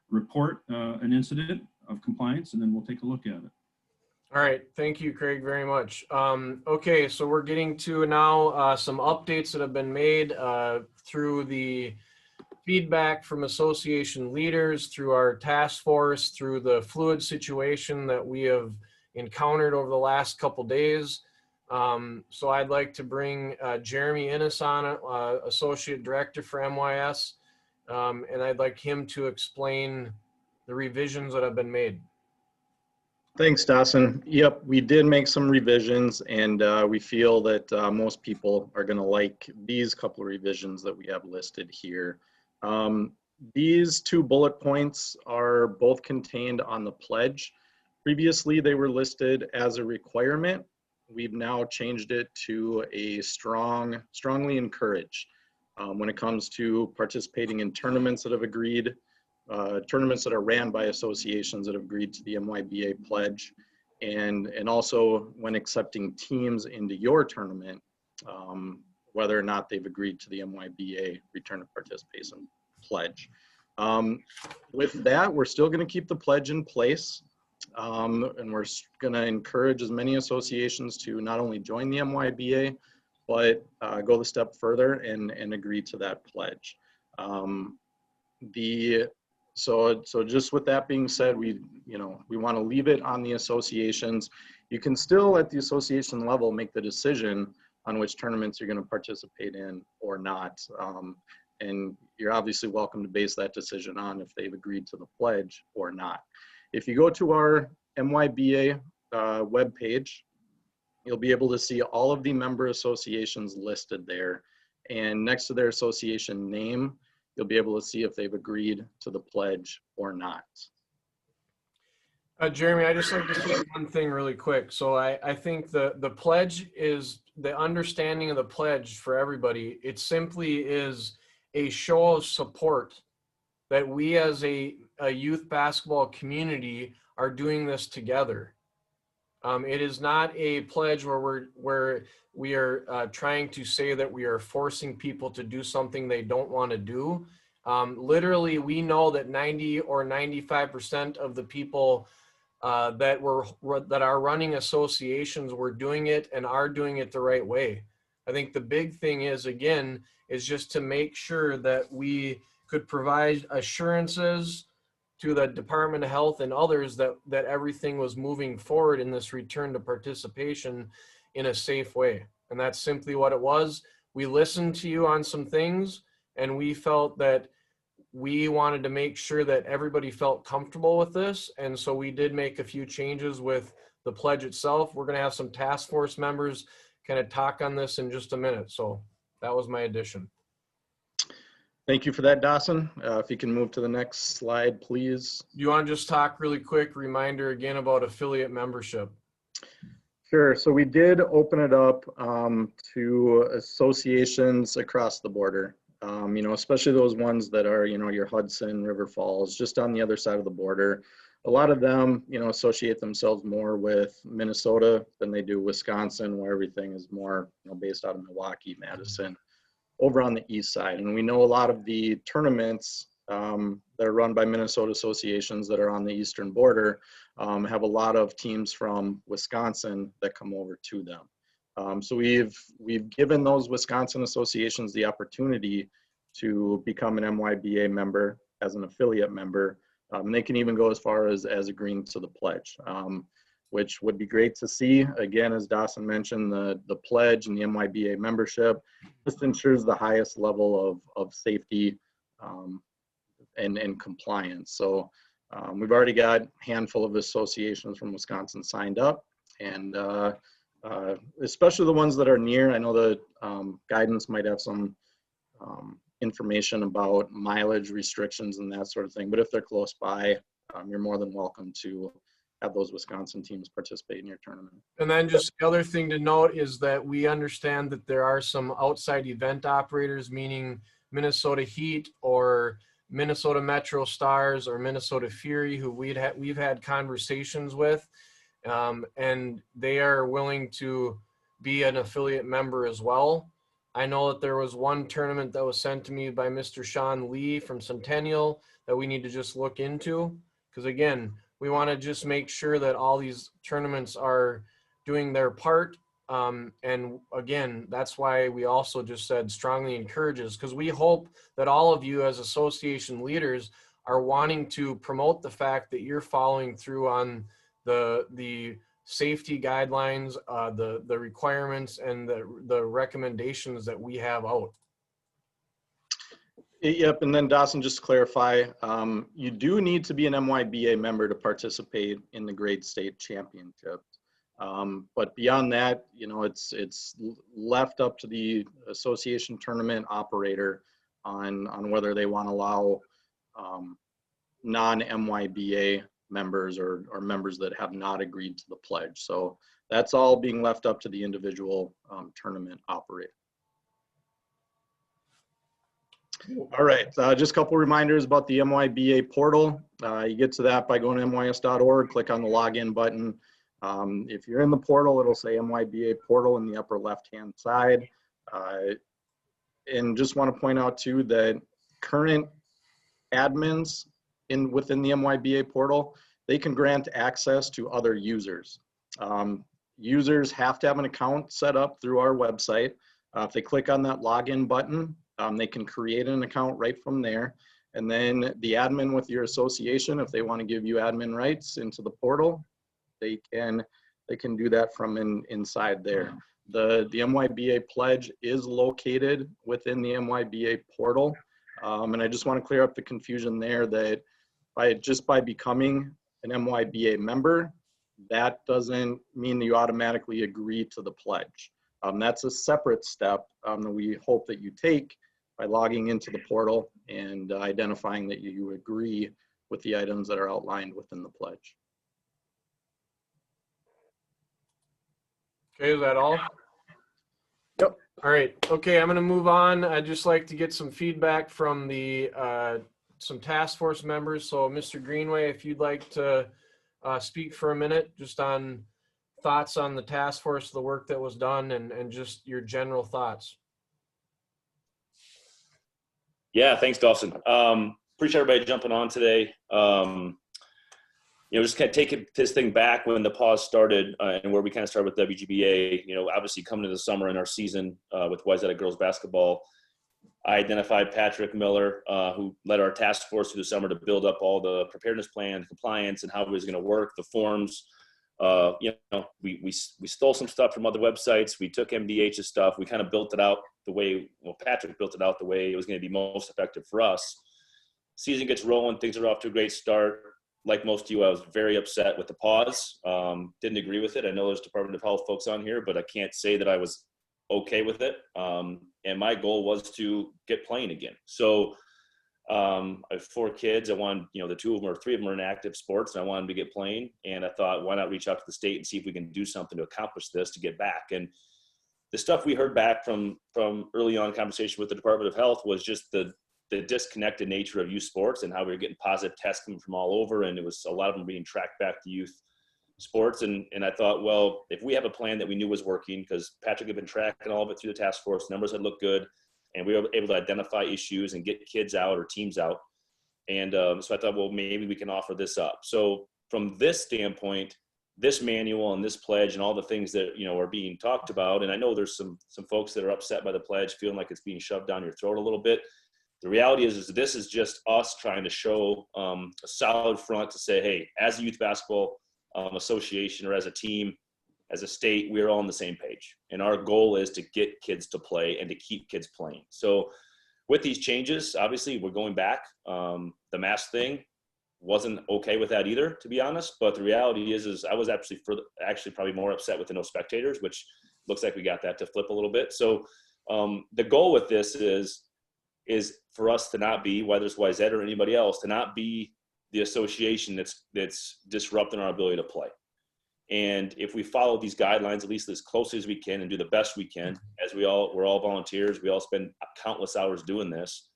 report an incident of compliance, and then we'll take a look at it. All right, thank you, Craig, very much. Okay, so we're getting to now some updates that have been made through the feedback from association leaders, through our task force, through the fluid situation that we have encountered over the last couple days. So I'd like to bring Jeremy Innes on, Associate Director for MYS, and I'd like him to explain the revisions that have been made. Thanks, Dawson. Yep, we did make some revisions, and we feel that most people are going to like these couple of revisions that we have listed here. These two bullet points are both contained on the pledge. Previously, they were listed as a requirement. We've now changed it to a strongly encourage when it comes to participating in tournaments that have agreed, tournaments that are ran by associations that have agreed to the MYBA pledge, and also when accepting teams into your tournament, whether or not they've agreed to the MYBA return to participation pledge. With that, we're still going to keep the pledge in place. And we're going to encourage as many associations to not only join the MYBA, but go the step further and agree to that pledge. So just with that being said, we want to leave it on the associations. You can still at the association level make the decision on which tournaments you're going to participate in or not. And you're obviously welcome to base that decision on if they've agreed to the pledge or not. If you go to our MYBA webpage, you'll be able to see all of the member associations listed there. And next to their association name, you'll be able to see if they've agreed to the pledge or not. Jeremy, I just like to say one thing really quick. So I think the pledge is the understanding of the pledge for everybody. It simply is a show of support that we as a youth basketball community are doing this together. It is not a pledge where we are trying to say that we are forcing people to do something they don't want to do. Literally, we know that 90 or 95% of the people that are running associations were doing it and are doing it the right way. I think the big thing is, again, is just to make sure that we could provide assurances to the Department of Health and others that everything was moving forward in this return to participation in a safe way. And that's simply what it was. We listened to you on some things, and we felt that we wanted to make sure that everybody felt comfortable with this. And so we did make a few changes with the pledge itself. We're going to have some task force members kind of talk on this in just a minute. So that was my addition. Thank you for that, Dawson. If you can move to the next slide, please. Do you want to just talk really quick, reminder again about affiliate membership? Sure. So we did open it up to associations across the border. Especially those ones that are, your Hudson, River Falls, just on the other side of the border. A lot of them, associate themselves more with Minnesota than they do Wisconsin, where everything is more, based out of Milwaukee, Madison, over on the east side. And we know a lot of the tournaments that are run by Minnesota associations that are on the eastern border have a lot of teams from Wisconsin that come over to them. So we've given those Wisconsin associations the opportunity to become an MYBA member as an affiliate member. And they can even go as far as agreeing to the pledge, which would be great to see. Again, as Dawson mentioned, the pledge and the MYBA membership just ensures the highest level of safety and compliance. So we've already got a handful of associations from Wisconsin signed up, and especially the ones that are near. I know the guidance might have some information about mileage restrictions and that sort of thing, but if they're close by, you're more than welcome to have those Wisconsin teams participate in your tournament. And then just the other thing to note is that we understand that there are some outside event operators, meaning Minnesota Heat or Minnesota Metro Stars or Minnesota Fury, who we've had conversations with. And they are willing to be an affiliate member as well. I know that there was one tournament that was sent to me by Mr. Sean Lee from Centennial that we need to just look into. Because again, we want to just make sure that all these tournaments are doing their part. And again, that's why we also just said strongly encourages, because we hope that all of you as association leaders are wanting to promote the fact that you're following through on the safety guidelines, the requirements, and the recommendations that we have out. Yep, and then Dawson, just to clarify, you do need to be an MYBA member to participate in the grade state championship. But beyond that, it's left up to the association tournament operator on whether they want to allow non-MYBA members or members that have not agreed to the pledge. So that's all being left up to the individual tournament operator. All right, just a couple reminders about the MYBA portal. You get to that by going to MYS.org, click on the login button. If you're in the portal, it'll say MYBA portal in the upper left-hand side. And just want to point out too that current admins within the MYBA portal, they can grant access to other users. Users have to have an account set up through our website. If they click on that login button, they can create an account right from there. And then the admin with your association, if they want to give you admin rights into the portal, they can do that from inside there. The MYBA pledge is located within the MYBA portal. And I just want to clear up the confusion there that just by becoming an MYBA member, that doesn't mean you automatically agree to the pledge. That's a separate step that we hope that you take by logging into the portal and identifying that you agree with the items that are outlined within the pledge. Okay, is that all? Yep. All right. Okay, I'm going to move on. I'd just like to get some feedback from the some task force members. So, Mr. Greenway, if you'd like to speak for a minute, just on thoughts on the task force, the work that was done, and just your general thoughts. Yeah, thanks, Dawson. Appreciate everybody jumping on today. You know, just kind of taking this thing back when the pause started and where we kind of started with WGBA, you know, obviously coming to the summer in our season with YZ girls basketball, I identified Patrick Miller, who led our task force through the summer to build up all the preparedness plan, compliance, and how it was going to work, the forms. You know, we stole some stuff from other websites. We took MDH's stuff. We kind of built it out the way, well, Patrick built it out the way it was going to be most effective for us. Season gets rolling. Things are off to a great start. Like most of you, I was very upset with the pause. Didn't agree with it. I know there's Department of Health folks on here, but I can't say that I was okay with it. And my goal was to get playing again. So I have 4 kids. I wanted, you know, the 2 of them or 3 of them are in active sports, and I wanted them to get playing. And I thought, why not reach out to the state and see if we can do something to accomplish this, to get back. And the stuff we heard back from early on conversation with the Department of Health was just the disconnected nature of youth sports and how we were getting positive tests coming from all over. And it was a lot of them being tracked back to youth sports. And I thought, well, if we have a plan that we knew was working, because Patrick had been tracking all of it through the task force, numbers had looked good, and we were able to identify issues and get kids out or teams out. And so I thought, well, maybe we can offer this up. So from this standpoint, this manual and this pledge and all the things that, you know, are being talked about, and I know there's some folks that are upset by the pledge, feeling like it's being shoved down your throat a little bit. The reality is this is just us trying to show a solid front to say, hey, as a youth basketball association or as a team, as a state, we're all on the same page. And our goal is to get kids to play and to keep kids playing. So with these changes, obviously we're going back. The mask thing, wasn't okay with that either, to be honest. But the reality is I was actually probably more upset with the no spectators, which looks like we got that to flip a little bit. So the goal with this is for us to not be, whether it's YZ or anybody else, to not be the association that's disrupting our ability to play. And if we follow these guidelines, at least as closely as we can, and do the best we can, as we're all volunteers, we all spend countless hours doing this.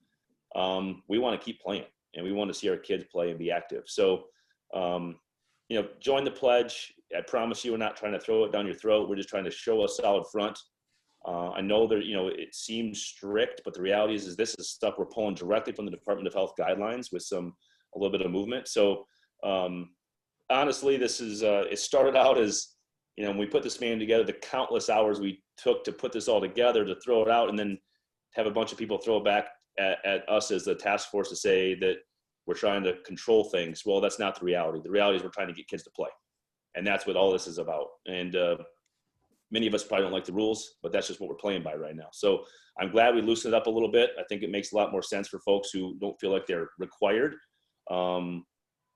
We want to keep playing, and we want to see our kids play and be active. So, you know, join the pledge. I promise you, we're not trying to throw it down your throat. We're just trying to show a solid front. I know that, you know, it seems strict, but the reality is this is stuff we're pulling directly from the Department of Health guidelines with a little bit of movement. So, honestly, this is, it started out as, you know, when we put this manual together, the countless hours we took to put this all together, to throw it out, and then have a bunch of people throw it back at us as the task force to say that we're trying to control things. Well, that's not the reality. The reality is we're trying to get kids to play. And that's what all this is about. And many of us probably don't like the rules, but that's just what we're playing by right now. So I'm glad we loosened it up a little bit. I think it makes a lot more sense for folks who don't feel like they're required.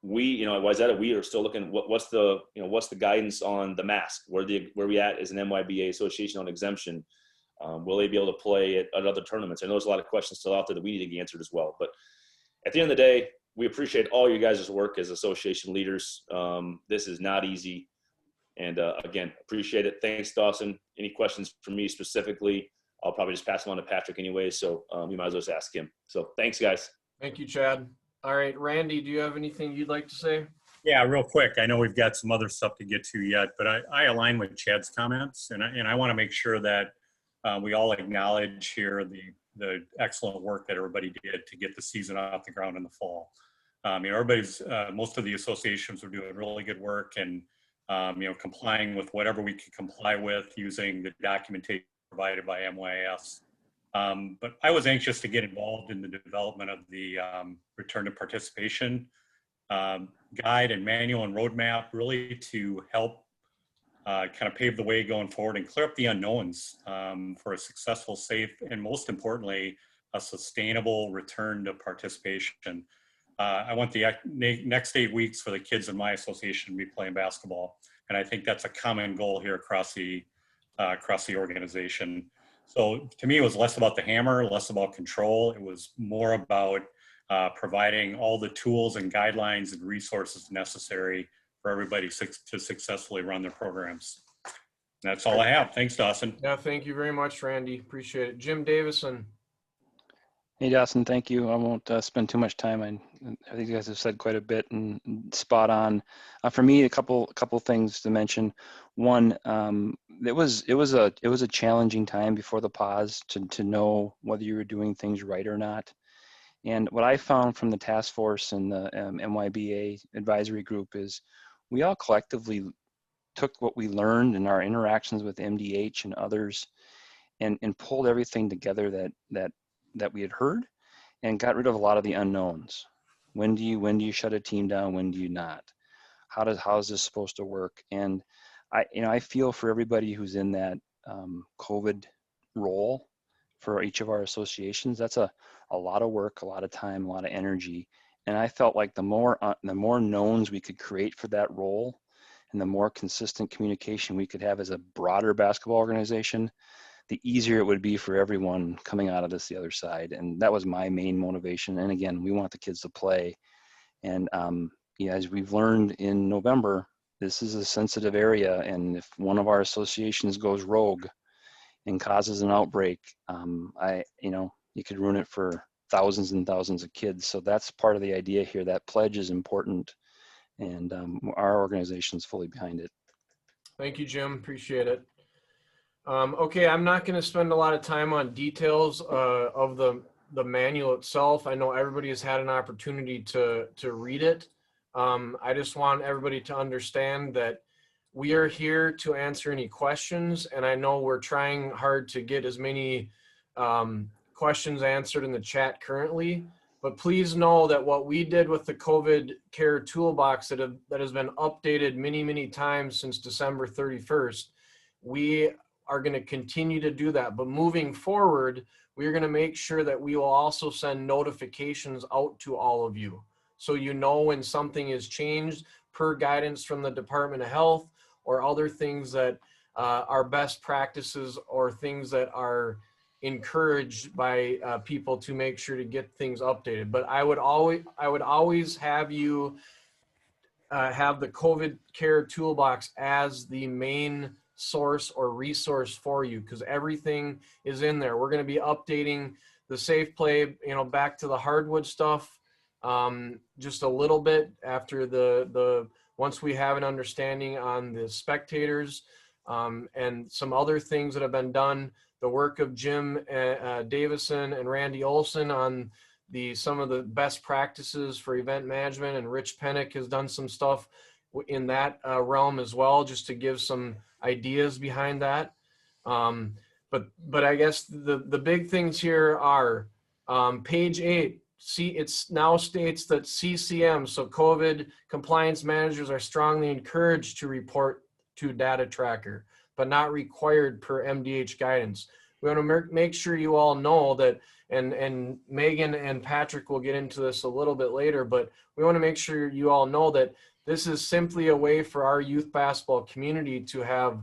We, you know, at YZ, we are still looking, what's the guidance on the mask? Where we at as an MYBA association on exemption? Will they be able to play at other tournaments? I know there's a lot of questions still out there that we need to get answered as well. But at the end of the day, we appreciate all you guys' work as association leaders. This is not easy. And again, appreciate it. Thanks, Dawson. Any questions for me specifically? I'll probably just pass them on to Patrick anyway. So you might as well just ask him. So thanks, guys. Thank you, Chad. All right, Randy, do you have anything you'd like to say? Yeah, real quick. I know we've got some other stuff to get to yet, but I align with Chad's comments, and I want to make sure that we all acknowledge here the excellent work that everybody did to get the season off the ground in the fall. Everybody's, most of the associations were doing really good work and, complying with whatever we could comply with using the documentation provided by MYAS. But I was anxious to get involved in the development of the return to participation guide and manual and roadmap, really to help kind of pave the way going forward and clear up the unknowns for a successful, safe, and most importantly, a sustainable return to participation. I want the next 8 weeks for the kids in my association to be playing basketball. And I think that's a common goal here across the organization. So to me, it was less about the hammer, less about control. It was more about providing all the tools and guidelines and resources necessary for everybody to successfully run their programs. That's all I have. Thanks, Dawson. Yeah, thank you very much, Randy. Appreciate it. Jim Davison. Hey, Dawson, thank you. I won't spend too much time. I think you guys have said quite a bit and spot on. For me, a couple things to mention. One, it was a challenging time before the pause to know whether you were doing things right or not. And what I found from the task force and the MYBA advisory group is we all collectively took what we learned in our interactions with MDH and others and pulled everything together that we had heard and got rid of a lot of the unknowns. When do you shut a team down? When do you not? How is this supposed to work? And I feel for everybody who's in that COVID role for each of our associations. That's a lot of work, a lot of time, a lot of energy. And I felt like the more knowns we could create for that role and the more consistent communication we could have as a broader basketball organization, the easier it would be for everyone coming out of this the other side. And that was my main motivation. And again, we want the kids to play. And as we've learned in November, this is a sensitive area. And if one of our associations goes rogue and causes an outbreak, you could ruin it for thousands and thousands of kids. So that's part of the idea here. That pledge is important. And our organization is fully behind it. Thank you, Jim. Appreciate it. Okay, I'm not going to spend a lot of time on details of the manual itself. I know everybody has had an opportunity to read it. I just want everybody to understand that we are here to answer any questions, and I know we're trying hard to get as many questions answered in the chat currently. But please know that what we did with the COVID Care Toolbox that has been updated many, many times since December 31st, we are going to continue to do that. But moving forward, we're going to make sure that we will also send notifications out to all of you. So you know when something is changed per guidance from the Department of Health or other things that are best practices or things that are encouraged by people to make sure to get things updated. But I would always have you have the COVID Care Toolbox as the main source or resource for you, because everything is in there. We're going to be updating the safe play, back to the hardwood stuff just a little bit after the once we have an understanding on the spectators and some other things that have been done. The work of Jim Davison and Randy Olson on some of the best practices for event management, and Rich Pennick has done some stuff in that realm as well, just to give some ideas behind that. But I guess the big things here are page 8. It now states that CCM, so COVID compliance managers, are strongly encouraged to report to data tracker, but not required per MDH guidance. We want to make sure you all know that, and Megan and Patrick will get into this a little bit later, but we want to make sure you all know that this is simply a way for our youth basketball community to have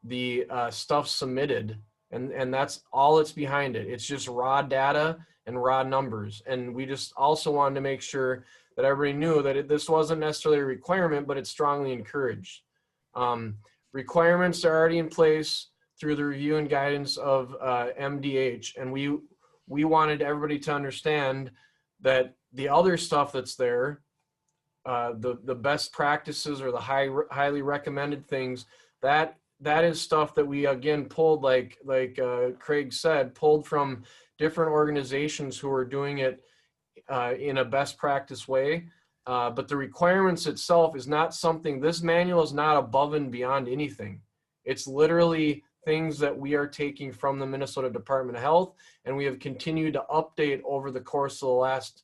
the stuff submitted, and that's all it's behind it. It's just raw data and raw numbers. And we just also wanted to make sure that everybody knew that this wasn't necessarily a requirement, but it's strongly encouraged. Requirements are already in place through the review and guidance of MDH. And we wanted everybody to understand that the other stuff that's there, the best practices or the highly recommended things, that that is stuff that we again pulled, like Craig said, pulled from different organizations who are doing it in a best practice way. But the requirements itself is not something, this manual is not above and beyond anything. It's literally things that we are taking from the Minnesota Department of Health, and we have continued to update over the course of the last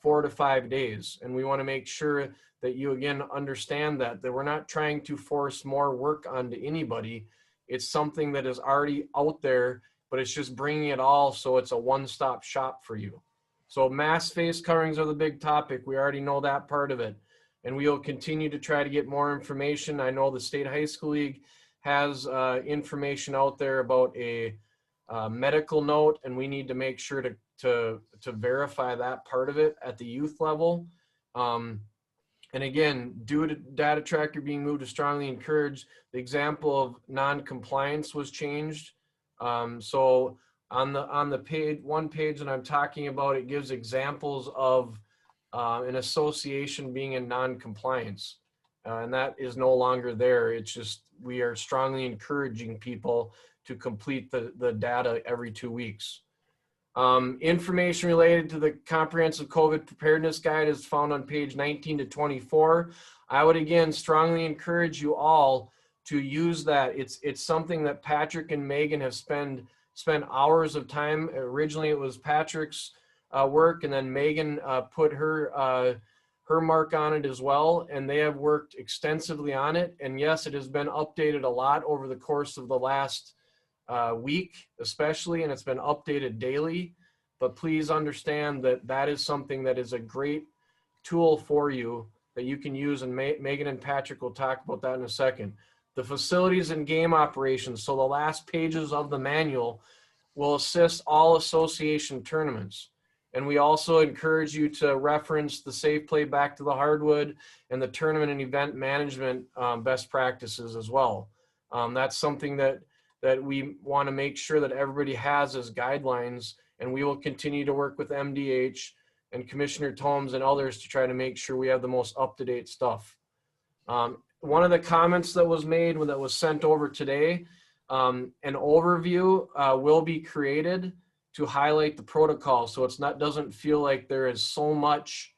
4 to 5 days. And we want to make sure that you again understand that we're not trying to force more work onto anybody. It's something that is already out there, but it's just bringing it all so it's a one-stop shop for you. So mask face coverings are the big topic. We already know that part of it. And we will continue to try to get more information. I know the State High School League has information out there about a medical note, and we need to make sure to verify that part of it at the youth level. And again, due to data tracker being moved to strongly encourage, the example of non-compliance was changed. So on the page, one page that I'm talking about, it gives examples of an association being in non-compliance. And that is no longer there. It's just, we are strongly encouraging people to complete the data every 2 weeks. Information related to the comprehensive COVID preparedness guide is found on page 19 to 24. I would again strongly encourage you all to use that. It's something that Patrick and Megan have spent hours of time. Originally it was Patrick's work, and then Megan put her mark on it as well, and they have worked extensively on it. And yes, it has been updated a lot over the course of the last week especially, and it's been updated daily. But please understand that that is something that is a great tool for you that you can use, and Megan and Patrick will talk about that in a second. The facilities and game operations, so the last pages of the manual, will assist all association tournaments. And we also encourage you to reference the Safe Play Back to the Hardwood and the tournament and event management best practices as well. That's something that we want to make sure that everybody has as guidelines, and we will continue to work with MDH and Commissioner Tomes and others to try to make sure we have the most up-to-date stuff. One of the comments that was made that was sent over today, an overview will be created to highlight the protocol, so it's not, doesn't feel like there is so much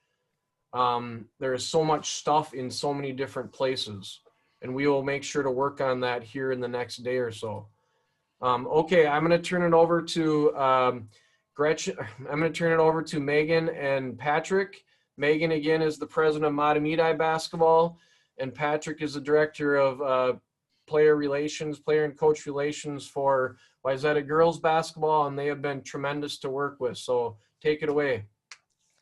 stuff in so many different places, and we will make sure to work on that here in the next day or so. Okay, I'm going to turn it over to Gretchen. I'm going to turn it over to Megan and Patrick. Megan again is the president of MYBA basketball, and Patrick is the director of player and coach relations for Wayzata girls basketball, and they have been tremendous to work with. So take it away.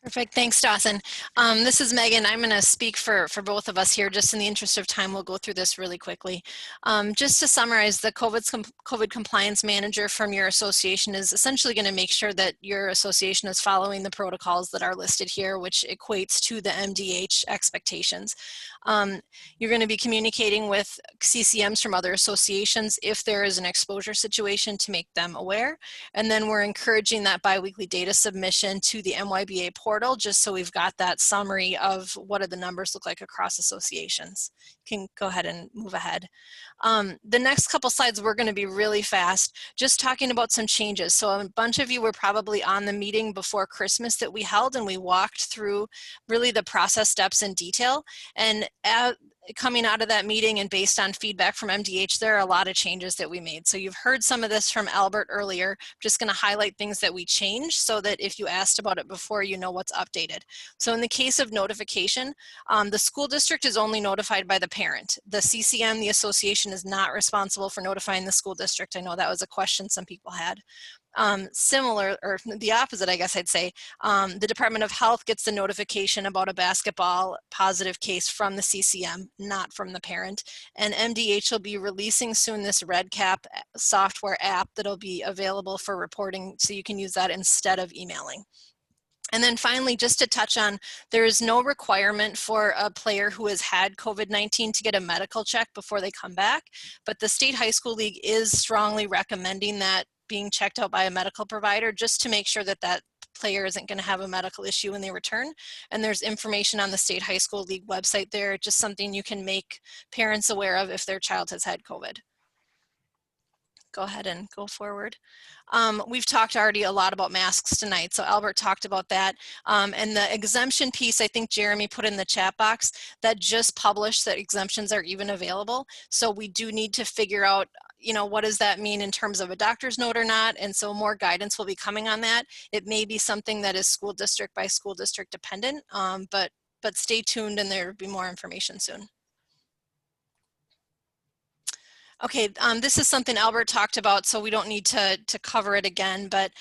Perfect. Thanks, Dawson. This is Megan. I'm going to speak for both of us here. Just in the interest of time, we'll go through this really quickly. Just to summarize, the COVID compliance manager from your association is essentially going to make sure that your association is following the protocols that are listed here, which equates to the MDH expectations. You're going to be communicating with CCMs from other associations if there is an exposure situation to make them aware. And then we're encouraging that biweekly data submission to the MYBA portal, just so we've got that summary of what do the numbers look like across associations. You can go ahead and move ahead. The next couple slides, we're going to be really fast, just talking about some changes. So a bunch of you were probably on the meeting before Christmas that we held, and we walked through really the process steps in detail. And coming out of that meeting and based on feedback from MDH, there are a lot of changes that we made. So you've heard some of this from Albert earlier. I'm just going to highlight things that we changed so that if you asked about it before, you know what's updated. So in the case of notification, the school district is only notified by the parent. The CCM, the association, is not responsible for notifying the school district. I know that was a question some people had. Similar, or the opposite, I guess I'd say, the Department of Health gets the notification about a basketball positive case from the CCM, not from the parent. And MDH will be releasing soon this RedCap software app that'll be available for reporting, so you can use that instead of emailing. And then finally, just to touch on, there is no requirement for a player who has had COVID-19 to get a medical check before they come back, but the State High School League is strongly recommending that being checked out by a medical provider, just to make sure that that player isn't going to have a medical issue when they return. And there's information on the State High School League website there, just something you can make parents aware of if their child has had COVID. go ahead and go forward. We've talked already a lot about masks tonight, so Albert talked about that. And the exemption piece, I think Jeremy put in the chat box, that just published that exemptions are even available. So we do need to figure out, you know, what does that mean in terms of a doctor's note or not? And so more guidance will be coming on that. It may be something that is school district by school district dependent, but stay tuned and there will be more information soon. Okay, this is something Albert talked about, so we don't need to cover it again, but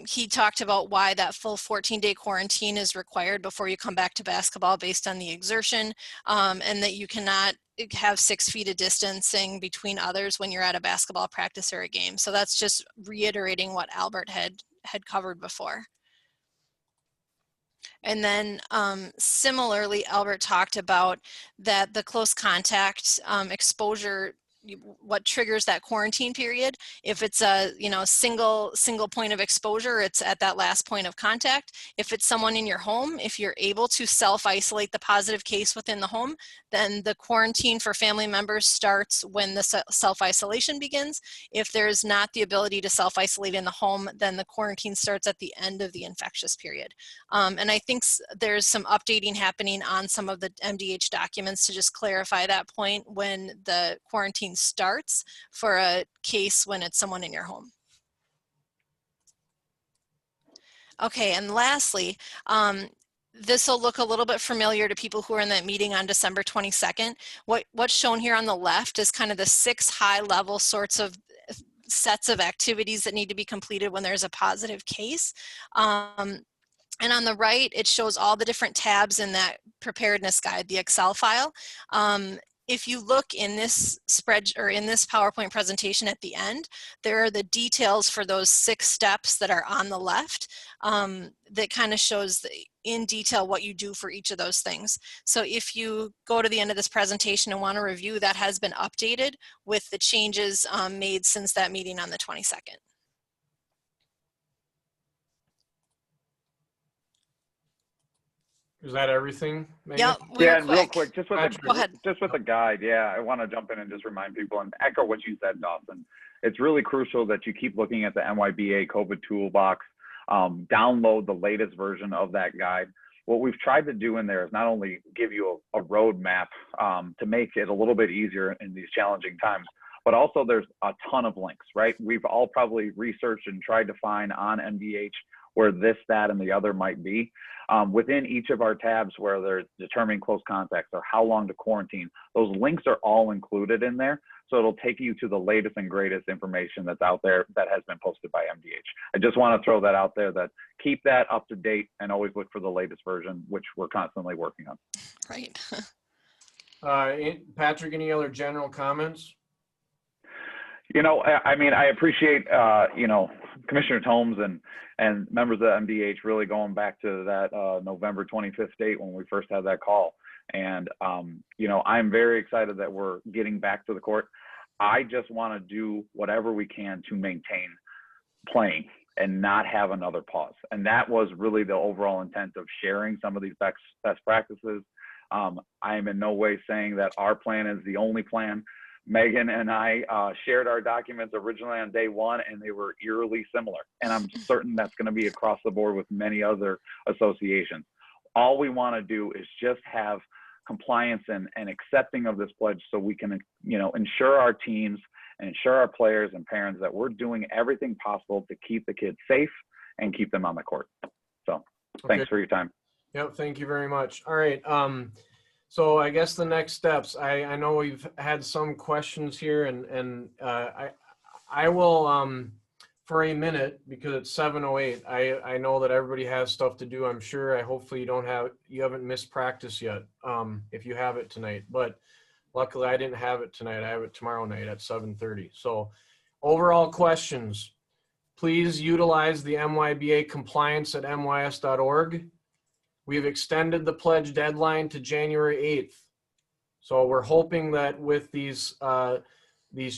he talked about why that full 14-day quarantine is required before you come back to basketball based on the exertion, and that you cannot have 6 feet of distancing between others when you're at a basketball practice or a game. So that's just reiterating what Albert had covered before. And then similarly, Albert talked about that the close contact exposure, what triggers that quarantine period. If it's a single point of exposure, it's at that last point of contact. If it's someone in your home, if you're able to self-isolate the positive case within the home, then the quarantine for family members starts when the self-isolation begins. If there's not the ability to self-isolate in the home, then the quarantine starts at the end of the infectious period. And I think there's some updating happening on some of the MDH documents to just clarify that point when the quarantine starts for a case when it's someone in your home. Okay, and lastly, this will look a little bit familiar to people who are in that meeting on December 22nd. What's shown here on the left is kind of the 6 high-level sorts of sets of activities that need to be completed when there's a positive case. And on the right, it shows all the different tabs in that preparedness guide, the Excel file. If you look in this in this PowerPoint presentation at the end, there are the details for those 6 steps that are on the left that kind of shows in detail what you do for each of those things. So if you go to the end of this presentation and want to review, that has been updated with the changes made since that meeting on the 22nd. Is that everything, Megan? Yep, yeah, and real quick, just with the guide, yeah, I want to jump in and just remind people and echo what you said, Dawson. It's really crucial that you keep looking at the MYBA COVID toolbox, download the latest version of that guide. What we've tried to do in there is not only give you a roadmap to make it a little bit easier in these challenging times, but also there's a ton of links, right? We've all probably researched and tried to find on MDH where this, that, and the other might be. Within each of our tabs where there's determining close contacts or how long to quarantine, those links are all included in there. So it'll take you to the latest and greatest information that's out there that has been posted by MDH. I just want to throw that out there, that keep that up to date and always look for the latest version, which we're constantly working on. Right. Patrick, any other general comments? You know, I mean, I appreciate, you know, Commissioner Holmes and members of MDH really going back to that November 25th date when we first had that call. And, you know, I'm very excited that we're getting back to the court. I just want to do whatever we can to maintain playing and not have another pause. And that was really the overall intent of sharing some of these best practices. I am in no way saying that our plan is the only plan. Megan and I shared our documents originally on day 1, and they were eerily similar. And I'm certain that's going to be across the board with many other associations. All we want to do is just have compliance and accepting of this pledge so we can, you know, ensure our teams and ensure our players and parents that we're doing everything possible to keep the kids safe and keep them on the court. So thanks for your time. Yep, thank you very much. All right. So I guess the next steps, I know we've had some questions here, and I will, for a minute, because it's 7:08, I know that everybody has stuff to do, I'm sure. Hopefully you haven't missed practice yet, if you have it tonight. But luckily I didn't have it tonight. I have it tomorrow night at 7:30. So overall questions, please utilize the MYBA compliance@myas.org. We've extended the pledge deadline to January 8th. So we're hoping that with these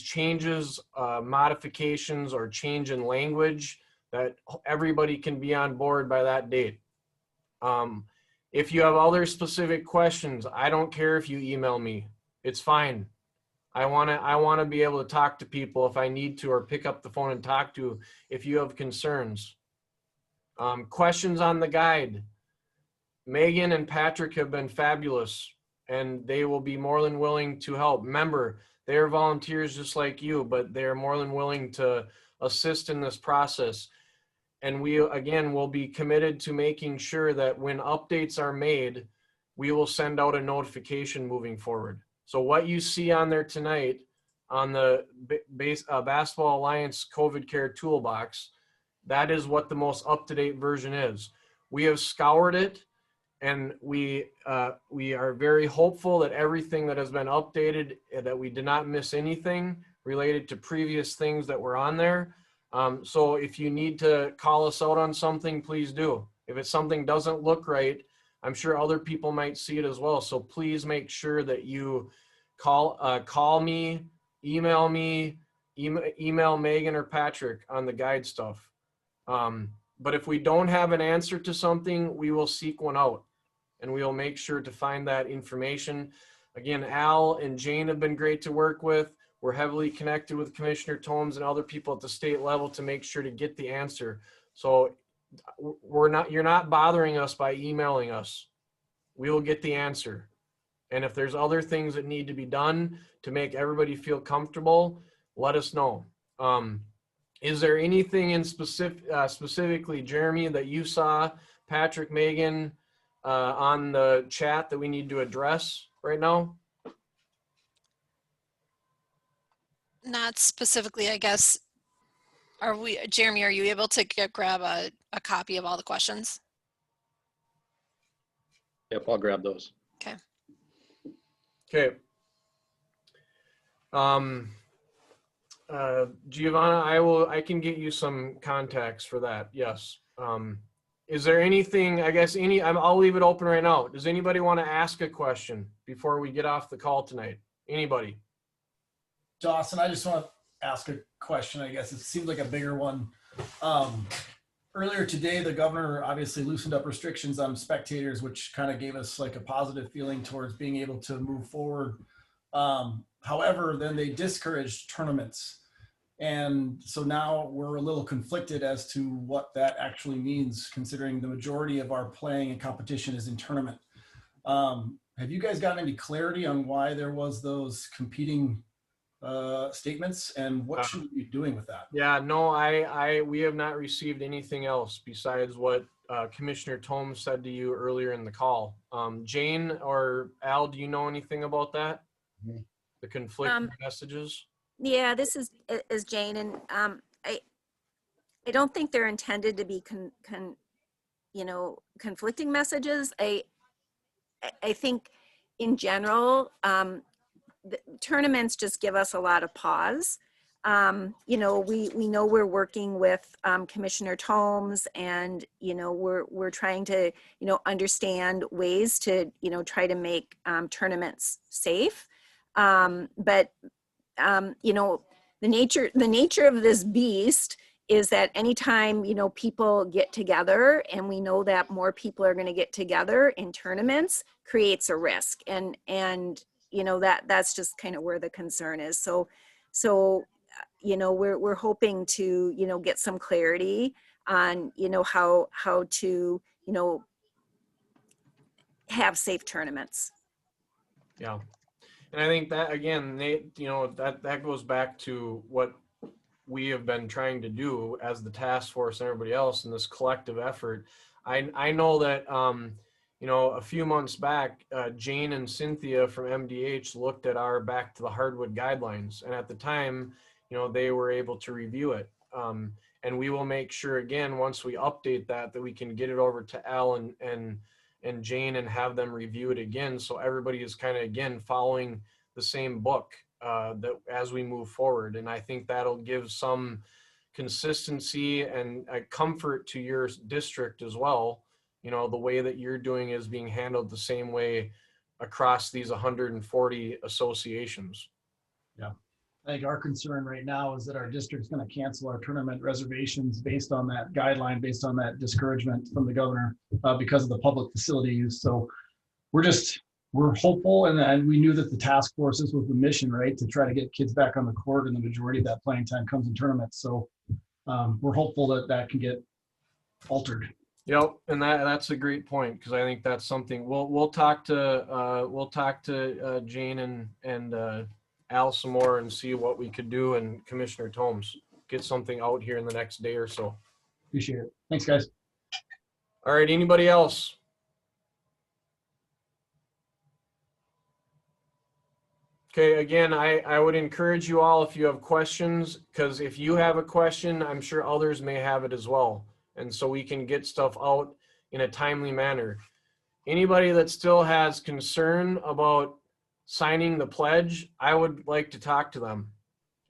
changes, modifications, or change in language, that everybody can be on board by that date. If you have other specific questions, I don't care if you email me. It's fine. I want to be able to talk to people if I need to, or pick up the phone and talk to if you have concerns. Questions on the guide. Megan and Patrick have been fabulous, and they will be more than willing to help. Remember, they are volunteers just like you, but they're more than willing to assist in this process. And we, again, will be committed to making sure that when updates are made, we will send out a notification moving forward. So what you see on there tonight on the Basketball Alliance COVID Care Toolbox, that is what the most up-to-date version is. We have scoured it, and we are very hopeful that everything that has been updated, that we did not miss anything related to previous things that were on there. So if you need to call us out on something, please do. If it's something doesn't look right, I'm sure other people might see it as well. So please make sure that you call me, email me, email Megan or Patrick on the guide stuff. But if we don't have an answer to something, we will seek one out, and we will make sure to find that information. Again, Al and Jayne have been great to work with. We're heavily connected with Commissioner Tomes and other people at the state level to make sure to get the answer. So you're not bothering us by emailing us. We will get the answer. And if there's other things that need to be done to make everybody feel comfortable, let us know. Is there anything in specifically, Jeremy, that you saw, Patrick, Megan, on the chat that we need to address right now? Not specifically, I guess. Jeremy, are you able to grab a copy of all the questions? Yep, I'll grab those. Okay. Okay. Giovanna, I can get you some contacts for that. Yes. Is there anything, I guess, I'll leave it open right now. Does anybody want to ask a question before we get off the call tonight? Anybody? Dawson, I just want to ask a question. I guess it seems like a bigger one. Earlier today, the governor obviously loosened up restrictions on spectators, which kind of gave us like a positive feeling towards being able to move forward. However, then they discouraged tournaments. And so now we're a little conflicted as to what that actually means, considering the majority of our playing and competition is in tournament. Have you guys gotten any clarity on why there was those competing statements, and what should we be doing with that? Yeah, no, we have not received anything else besides what Commissioner Tomes said to you earlier in the call. Jayne or Al, do you know anything about that? The conflicting messages? Yeah, this is Jayne, and I don't think they're intended to be conflicting messages. I think in general, the tournaments just give us a lot of pause. We know we're working with Commissioner Tomes, and we're trying to understand ways to try to make tournaments safe. But the nature of this beast is that anytime people get together, and we know that more people are going to get together in tournaments, creates a risk, and that's just kind of where the concern is. So we're hoping to get some clarity on how to have safe tournaments. Yeah. And I think that, again, that goes back to what we have been trying to do as the task force and everybody else in this collective effort. I know that, a few months back, Jayne and Cynthia from MDH looked at our Back to the Hardwood guidelines. And at the time, they were able to review it. And we will make sure, again, once we update that we can get it over to Al and Jayne and have them review it again. So everybody is kind of, again, following the same book that as we move forward. And I think that'll give some consistency and comfort to your district as well. The way that you're doing is being handled the same way across these 140 associations. Yeah. I think our concern right now is that our district's going to cancel our tournament reservations based on that guideline, based on that discouragement from the governor because of the public facility use. So we're just we're hopeful, and we knew that the task force, this was the mission, right, to try to get kids back on the court, and the majority of that playing time comes in tournaments. So we're hopeful that that can get altered. Yep, and that's a great point, because I think that's something we'll talk to Jayne and Al some more and see what we could do, and Commissioner Tomes, get something out here in the next day or so. Appreciate it. Thanks, guys. All right, anybody else? Okay, again, I would encourage you all, if you have questions, because if you have a question, I'm sure others may have it as well. And so we can get stuff out in a timely manner. Anybody that still has concern about signing the pledge, I would like to talk to them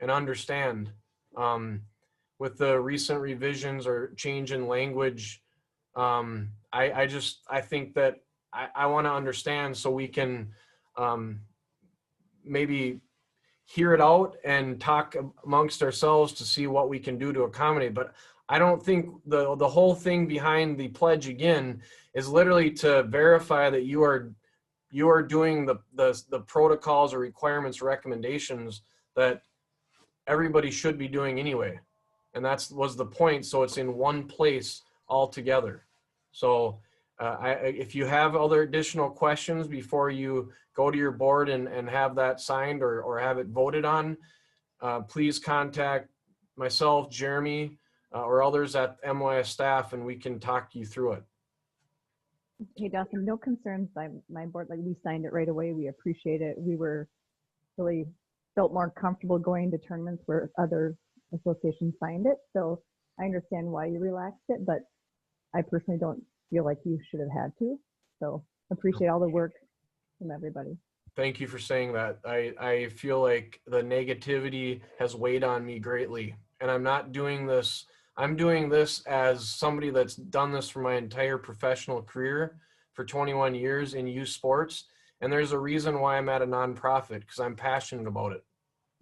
and understand. With the recent revisions or change in language, I think that I want to understand, so we can maybe hear it out and talk amongst ourselves to see what we can do to accommodate. But I don't think the whole thing behind the pledge, again, is literally to verify that you are doing the protocols or requirements, recommendations that everybody should be doing anyway. And was the point. So it's in one place all together. So if you have other additional questions before you go to your board and have that signed or have it voted on, please contact myself, Jeremy, or others at MYAS staff, and we can talk you through it. Hey, Dawson, no concerns by my board. Like, we signed it right away. We appreciate it. We were really felt more comfortable going to tournaments where other associations signed it. So I understand why you relaxed it, but I personally don't feel like you should have had to. So appreciate all the work from everybody. Thank you for saying that. I feel like the negativity has weighed on me greatly, and I'm not doing this. I'm doing this as somebody that's done this for my entire professional career for 21 years in youth sports. And there's a reason why I'm at a nonprofit, because I'm passionate about it.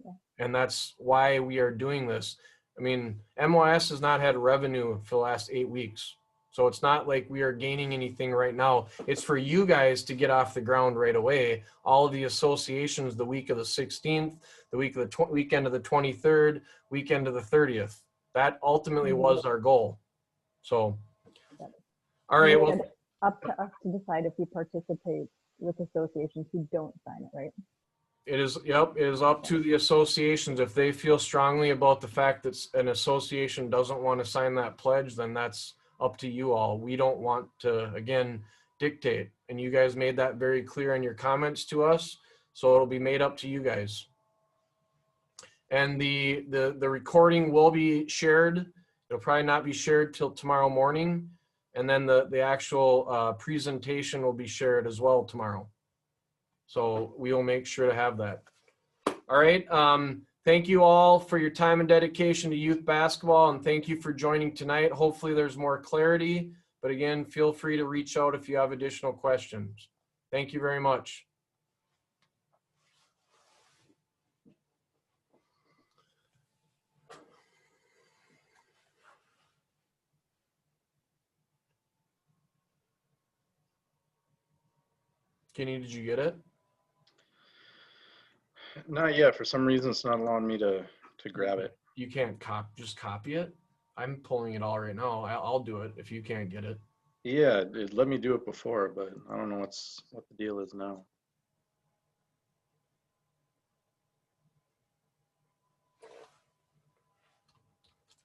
Yeah. And that's why we are doing this. I mean, MYS has not had revenue for the last 8 weeks. So it's not like we are gaining anything right now. It's for you guys to get off the ground right away. All of the associations, the week of the 16th, the week of the weekend of the 23rd, weekend of the 30th. That ultimately was our goal. So, all right. Well, up to us to decide if we participate with associations who don't sign it, right? It is, yep, it is up to the associations. If they feel strongly about the fact that an association doesn't want to sign that pledge, then that's up to you all. We don't want to, again, dictate. And you guys made that very clear in your comments to us. So it'll be made up to you guys. And the recording will be shared. It'll probably not be shared till tomorrow morning. And then the actual presentation will be shared as well tomorrow. So we will make sure to have that. All right. Thank you all for your time and dedication to youth basketball, and thank you for joining tonight. Hopefully there's more clarity, but again, feel free to reach out if you have additional questions. Thank you very much. Kenny, did you get it? Not yet. For some reason, it's not allowing me to grab it. You can't just copy it? I'm pulling it all right now. I'll do it if you can't get it. Yeah, it let me do it before, but I don't know what the deal is now.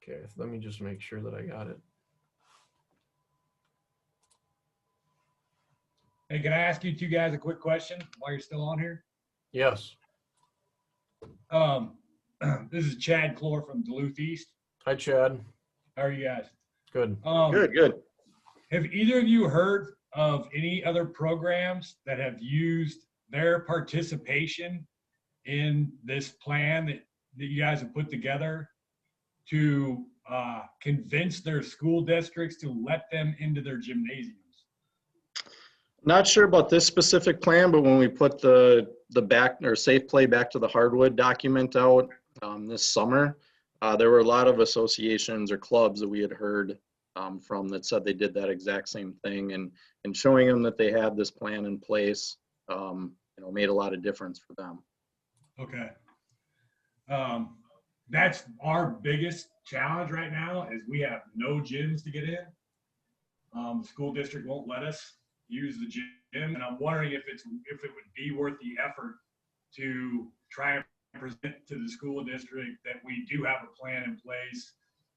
Okay, let me just make sure that I got it. Hey, can I ask you two guys a quick question while you're still on here? Yes. This is Chad Clore from Duluth East. Hi, Chad. How are you guys? Good. Good. Have either of you heard of any other programs that have used their participation in this plan that you guys have put together to convince their school districts to let them into their gymnasiums? Not sure about this specific plan, but when we put the back or safe play back to the hardwood document out this summer, there were a lot of associations or clubs that we had heard from that said they did that exact same thing, and showing them that they had this plan in place made a lot of difference for them. Okay. That's our biggest challenge right now is we have no gyms to get in. The school district won't let us use the gym, and I'm wondering if it would be worth the effort to try and present to the school district that we do have a plan in place,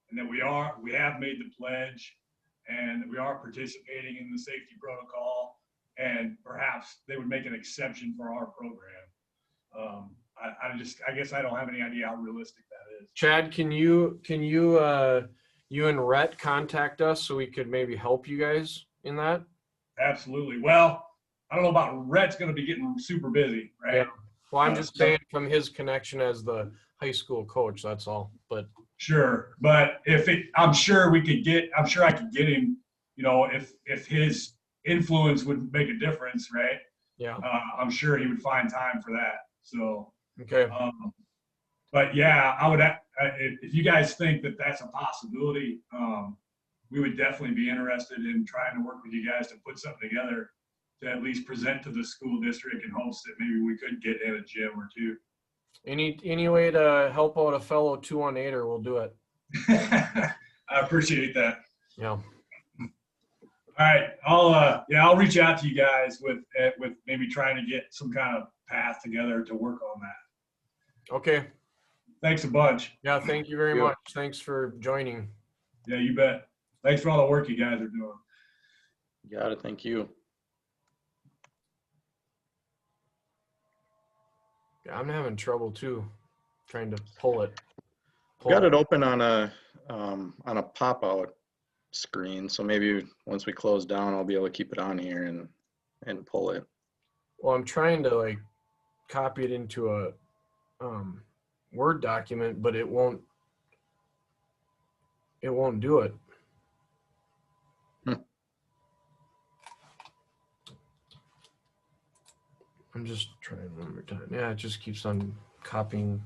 and that we have made the pledge, and that we are participating in the safety protocol, and perhaps they would make an exception for our program. I guess I don't have any idea how realistic that is. Chad, can you you and Rhett contact us so we could maybe help you guys in that? Absolutely. Well, I don't know about Rhett's going to be getting super busy, right? Yeah. Well, I'm just saying from his connection as the high school coach, that's all. But sure. But I'm sure I could get him, if his influence would make a difference, right? Yeah. I'm sure he would find time for that. So, okay. But yeah, I would, if you guys think that that's a possibility, we would definitely be interested in trying to work with you guys to put something together to at least present to the school district in hopes that maybe we could get in a gym or two. Any way to help out a fellow 218er, we'll do it. I appreciate that. Yeah. All right, I'll reach out to you guys with maybe trying to get some kind of path together to work on that. Okay. Thanks a bunch. Yeah, thank you very much. Thanks for joining. Yeah, you bet. Thanks for all the work you guys are doing. Got it. Thank you. I'm having trouble too, trying to pull it. Got it open on a pop-out screen, so maybe once we close down, I'll be able to keep it on here and pull it. Well, I'm trying to like copy it into a Word document, but it won't do it. I'm just trying one more time. Yeah, it just keeps on copying.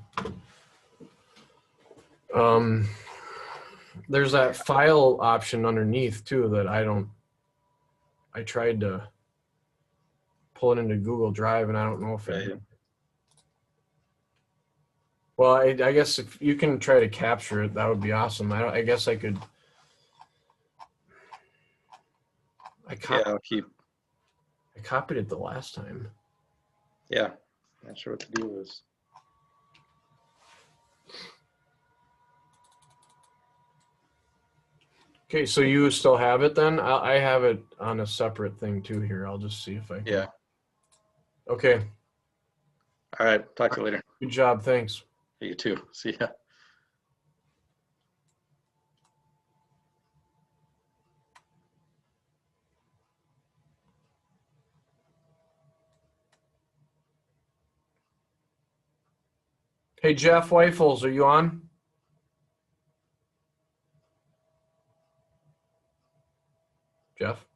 There's that file option underneath too that I tried to pull it into Google Drive and I don't know if it. Well, I guess if you can try to capture it, that would be awesome. I guess I could. I copied it the last time. Yeah, not sure what the deal is. Okay, so you still have it then? I have it on a separate thing too here. I'll just see if I can. Yeah. Okay. All right, talk to you later. Good job, thanks. You too. See ya. Hey, Jeff Weifels, are you on? Jeff?